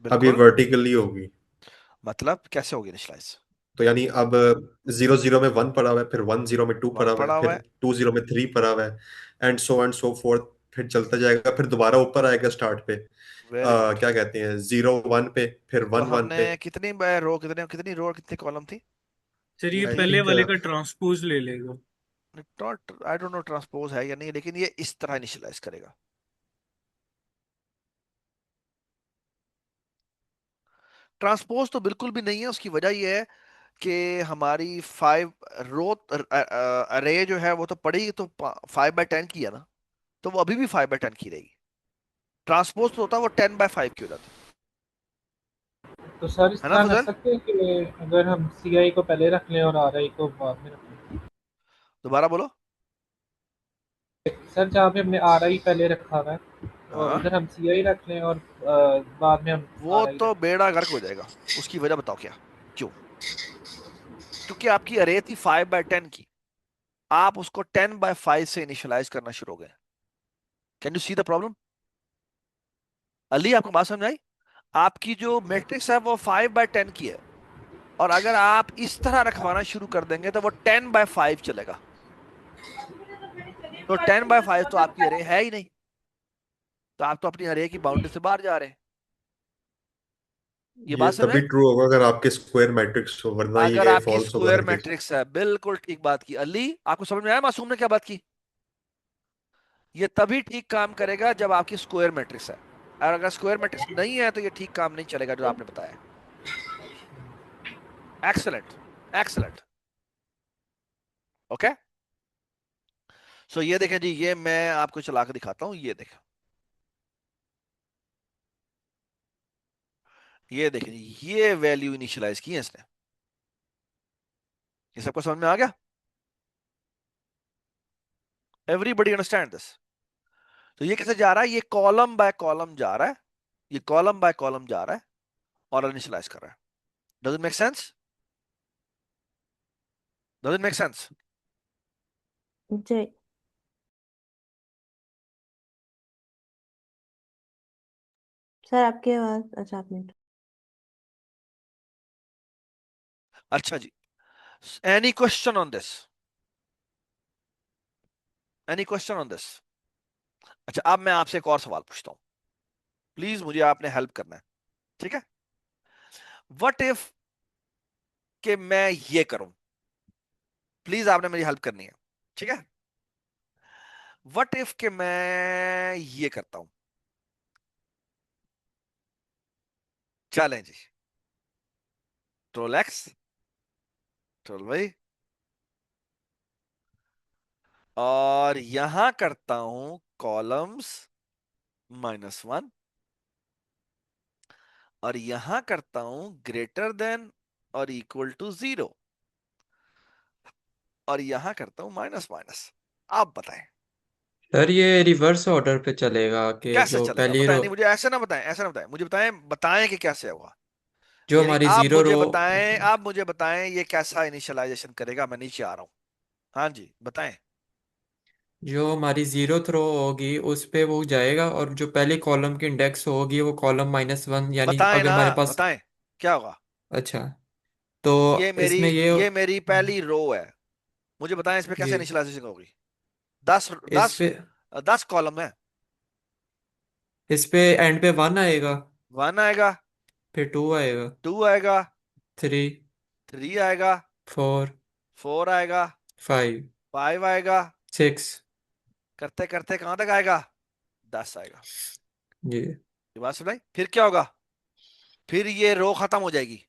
अब ये बिल्कुल, वर्टिकली होगी। मतलब कैसे होगी इनिशियलाइज? तो यानी अब 0 0 में 1 पड़ा हुआ है, फिर 1 0 में 2 वन पड़ा हुआ है, पड़ा हुआ फिर है, 2 0 में 3 पड़ा हुआ है, एंड सो फोर्थ। फिर चलता जाएगा, फिर दोबारा ऊपर आएगा स्टार्ट पे, वेरी गुड। क्या कहते हैं, 0 1 पे, फिर तो 1 1 हमने पे। कितनी रो, कितनी रो और कितनी कॉलम थी? सर ये आई पहले थिंक वाले का ट्रांसपोज ले लेगा। Not, I don't know transpose है या नहीं, लेकिन ये इस तरह इनिशियलाइज करेगा। ट्रांसपोज तो बिल्कुल भी नहीं है, उसकी वजह यह है कि हमारी 5 रो अरे जो है वो तो पड़ी तो 5/10 की है ना, तो वो अभी भी 5/10 की रहेगी। ट्रांसपोज तो होता है वो 10/5 की हो जाती तो सर इस है ना तरह कर फजल? सकते हैं कि अगर हम सी आई को पहले रख लें और आर आई को बाद में रख लें। दोबारा बोलो। सर जहाँ पे हमने आर आई पहले रखा हुआ है और हाँ, उधर हम सी आई रख लें और बाद में हम वो आर आई तो रख बेड़ा गर्क हो जाएगा। उसकी वजह बताओ क्या, क्यों? क्योंकि आपकी अरे थी 5/10 की, आप उसको 10/5 से इनिशियलाइज करना शुरू हो गए। Can you see the problem? Ali, आपको बात समझ आई? आपकी जो मैट्रिक्स है वो 5/10 की है, और अगर आप इस तरह रखवाना शुरू कर देंगे तो वो 10/5 चलेगा। तो 10/5 तो आपकी अरे है ही नहीं, तो आप तो अपनी अरे की बाउंड्री से बाहर जा रहे हैं। ये ये बात समझ तभी आई? ट्रू होगा अगर आपके स्क्वायर मैट्रिक्स हो, वरना अगर ये आपकी फॉल्स होगा स्क्वायर हर केस। मैट्रिक्स है, बिल्कुल ठीक बात की अली। आपको समझ में आया मासूम ने क्या बात की? ये तभी ठीक काम करेगा जब आपकी स्क्वायर मैट्रिक्स है, और अगर स्क्वायर मैट्रिक्स नहीं है तो ये ठीक काम नहीं चलेगा जो आपने बताया। Excellent, excellent. ओके, सो ये देखें जी, ये मैं आपको चला के दिखाता हूं, ये देखें, ये देखें जी, ये वैल्यू इनिशियलाइज की है इसने। ये सबको समझ में आ गया? Everybody understand this? तो ये कैसे जा रहा है? ये कॉलम बाय कॉलम जा रहा है, ये कॉलम बाय कॉलम जा रहा है और इनिशियलाइज कर रहा है। Does it make sense? Does it make sense? जी। सर आपकी आवाज, अच्छा आप मिनट। अच्छा जी, any question on this? Any question on this? अच्छा, अब मैं आपसे एक और सवाल पूछता हूं, प्लीज मुझे आपने हेल्प करना है। ठीक है। व्हाट इफ कि मैं ये करूं, प्लीज आपने मेरी हेल्प करनी है, ठीक है। व्हाट इफ कि मैं ये करता हूं, चलें जी, ट्रोल एक्स, ट्रोल वाई, और यहां करता हूं कॉलम्स -1, और यहां करता हूं ग्रेटर देन और इक्वल टू 0, और यहां करता हूं माइनस माइनस। आप बताएं सर ये रिवर्स ऑर्डर पे चलेगा कि कैसे जो चलेगा, पहली बताएं, रो, नहीं मुझे ऐसे ना बताएं, ऐसे ना बताएं, मुझे बताएं, बताएं कि कैसे होगा। जो यानी हमारी आप जीरो मुझे रो, बताएं, आप मुझे बताएं ये कैसा इनिशियलाइजेशन करेगा, मैं नीचे आ रहा हूं। हाँ जी बताएं। जो हमारी जीरो थ्रो होगी उस पे वो जाएगा, और जो पहले कॉलम की इंडेक्स होगी वो कॉलम -1, यानी बताएं अगर ना, हमारे पास, बताएं क्या होगा। अच्छा, तो इसमें ये मेरी पहली रो है, मुझे बताएं इस पे जी, कैसे इनिशियलाइजेशन होगी। 10 इस 10 पे 10 कॉलम है। इस पे एंड पे 1 आएगा, 1 आएगा, फिर 2 आएगा, 2 आएगा, 3, 3 आएगा, 4, 4 आएगा, 5, 5 आएगा, 6। करते करते कहां तक आएगा, 10 आएगा। जी, ये बात सुनाई, फिर क्या होगा, फिर ये रो खत्म हो जाएगी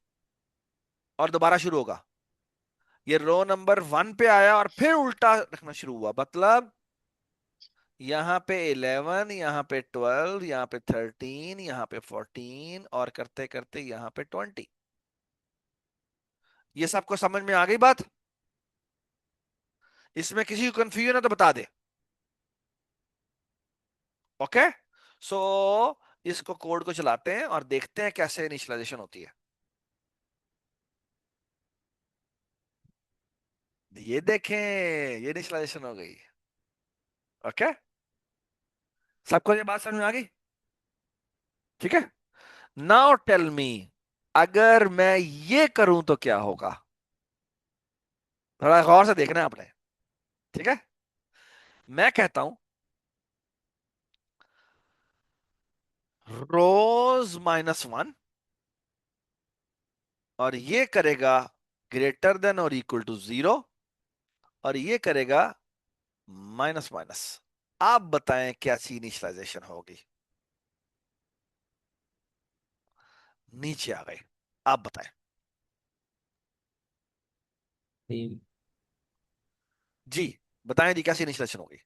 और दोबारा शुरू होगा। ये रो नंबर 1 पे आया और फिर उल्टा रखना शुरू हुआ, मतलब यहां पे 11, यहां पे 12, यहां पे 13, यहां पे 14, और करते करते यहां पे 20। ये सबको समझ में आ गई बात। इसमें किसी को कंफ्यूजन है तो बता दे। ओके, सो इसको कोड को चलाते हैं और देखते हैं कैसे इनिशियलाइजेशन होती है। ये देखें, ये इनिशियलाइजेशन हो गई। ओके, सबको ये बात समझ में आ गई, ठीक है। नाउ टेल मी, अगर मैं ये करूं तो क्या होगा, थोड़ा गौर से देखना है आपने, ठीक है। मैं कहता हूं रोज -1, और ये करेगा ग्रेटर देन और इक्वल टू 0, और ये करेगा माइनस माइनस। आप बताएं कैसी इनिशियलाइजेशन होगी। नीचे आ गए, आप बताएं जी, बताएं जी कैसी इनिशियलाइजेशन होगी।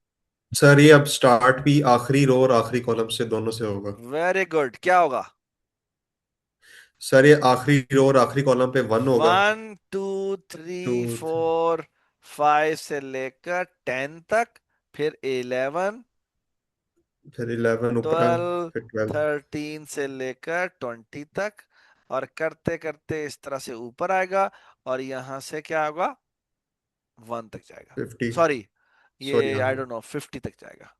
सर ये अब स्टार्ट भी आखिरी रो और आखिरी कॉलम से दोनों से होगा। वेरी गुड, क्या होगा। सर ये आखिरी रो और आखिरी कॉलम पे 1 होगा। 1 2 टू, 3 4 5 से लेकर 10 तक, फिर 11, फिर 11 ऊपर, 12, फिर 12, 13 से लेकर 20 तक, और करते करते इस तरह से ऊपर आएगा, और यहां से क्या होगा, 1 तक जाएगा, 50, सॉरी सॉरी ये हाँ। आई डोंट नो 50 तक जाएगा।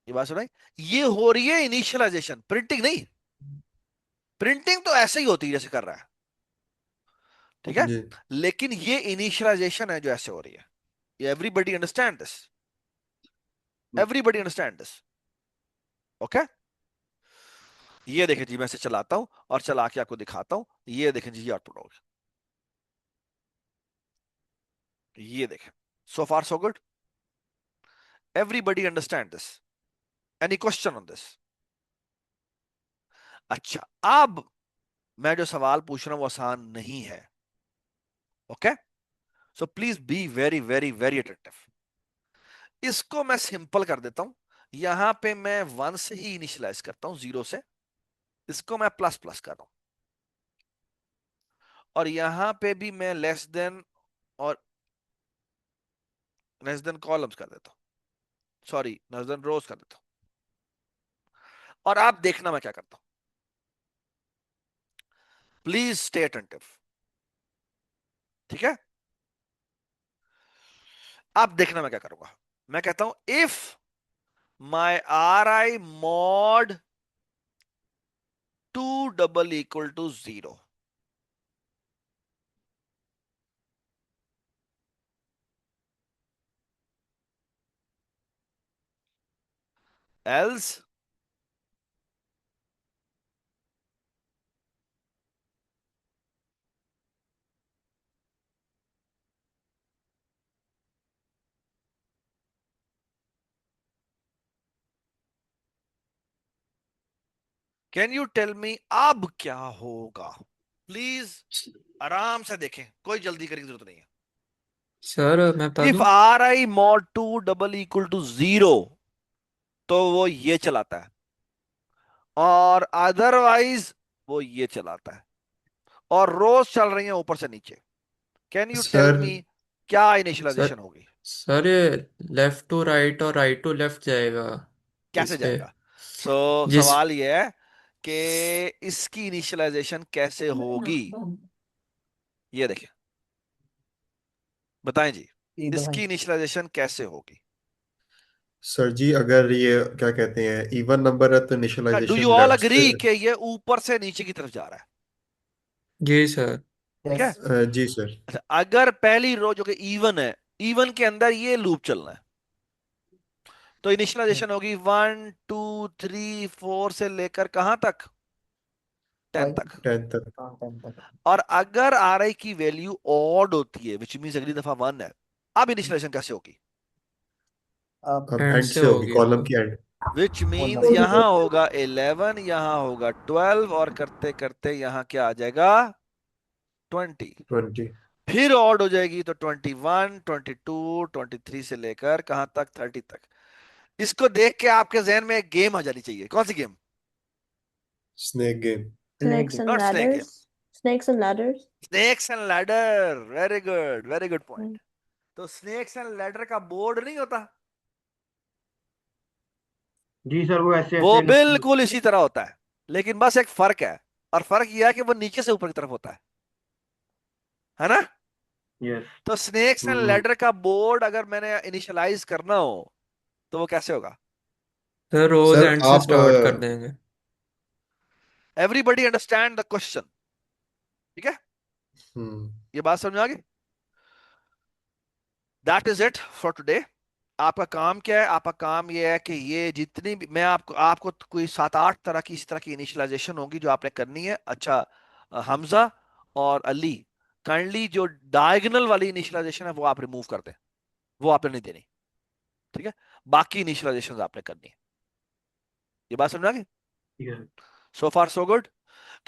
ये बात सुनाई, ये हो रही है इनिशियलाइजेशन, प्रिंटिंग नहीं। प्रिंटिंग तो ऐसे ही होती है जैसे कर रहा है, ठीक है। जी लेकिन ये इनिशियलाइजेशन है जो ऐसे हो रही है। Everybody understand this, everybody understand this, okay. ये देखें जी, मैं इसे चलाता हूं और चला के आपको दिखाता हूं। ये देखें जी, ये आउटपुट हो गया, ये देखें। So far so good, everybody understand this, any question on this. अच्छा, अब मैं जो सवाल पूछ रहा हूं वो आसान नहीं है, okay. So please be very very very attentive. इसको मैं सिंपल कर देता हूं, यहां पे मैं 1 से ही इनिशियलाइज करता हूं, 0 से। इसको मैं प्लस प्लस कर रहा हूं, और यहां पे भी मैं लेस देन और लेस देन कॉलम्स कर देता हूं, सॉरी लेस देन रोज कर देता हूं। और आप देखना मैं क्या करता हूं, प्लीज स्टे अटेंटिव, ठीक है। आप देखना मैं क्या करूंगा। मैं कहता हूं if my RI mod 2 double equal to 0, else can you tell me अब क्या होगा? प्लीज आराम से देखें, कोई जल्दी करने की जरूरत नहीं है। सर मैं बता इफ दूं? R I mod 2 double equal to 0 तो वो ये चलाता है, और अदरवाइज वो ये चलाता है, और रोज चल रही है ऊपर से नीचे। कैन यू टेल सर मी क्या सर इनिशियलाइजेशन होगी? सर ये लेफ्ट टू राइट और राइट टू लेफ्ट जाएगा कैसे इस पे। जाएगा? सो जिस सवाल ये है कि इसकी इनिशियलाइजेशन कैसे होगी। ये देखिए, बताएं जी, ये इसकी दवाई इनिशियलाइजेशन कैसे होगी? सर जी, अगर ये क्या कहते हैं इवन नंबर है तो do you initialization all left से। अग्री कि ये ऊपर से नीचे की तरफ जा रहा है? जी सर। ठीक है। यस जी सर। अच्छा, अगर पहली रो जो कि इवन है, इवन के अंदर ये लूप चलना है, तो इनिशियलाइजेशन होगी 1 2 3 4 से लेकर कहां तक? 10 फाइव तक। 10 तक। हाँ 10 तक और अगर आर आई की वैल्यू ऑड होती है, विच मीन्स अगली दफा 1 है, अब इनिशियलाइजेशन कैसे होगी? अब अब एंड एंड से से होगी, होगी कॉलम वो। की एंड। विच वो मीन्स नंबर यहां होगा 11, यहां होगा 12, और करते करते यहां क्या आ जाएगा? 20। 20। फिर ऑड हो जाएगी तो 21 22 23 से लेकर कहां तक? 30 तक। इसको देख के आपके जहन में एक गेम आ जानी चाहिए। कौन सी game? Snake game. Snake Snakes game and not snake game, ladders. Snakes and ladders. Snakes and ladder. Very good point. तो स्नेक्स एंड लैडर का बोर्ड नहीं होता, जी सर, वो ऐसे वो ऐसे बिल्कुल इसी तरह होता है, लेकिन बस एक फर्क है, और फर्क यह है कि वो नीचे से ऊपर की तरफ होता है ना? यस। तो स्नेक्स एंड लैडर का बोर्ड अगर मैंने इनिशियलाइज करना हो तो वो कैसे होगा? सर रोज सर एंड से आप स्टार्ट कर देंगे। Everybody understand the question? ठीक है, हम्म ये बात समझ में आ गई? That is it for today. आपका काम क्या है? आपका काम ये है कि ये जितनी भी मैं आपको आपको कोई 7 8 तरह की इस तरह की इनिशियलाइजेशन होगी जो आपने करनी है। अच्छा, हमजा और अली, काइंडली जो डायगोनल वाली इनिशियलाइजेशन है वो आप रिमूव कर दें, वो आपने नहीं देनी। ठीक है, बाकी इनिशियलाइजेशन आपने करनी है। ये बात समझ में आ गई? ठीक है। सो फार सो गुड।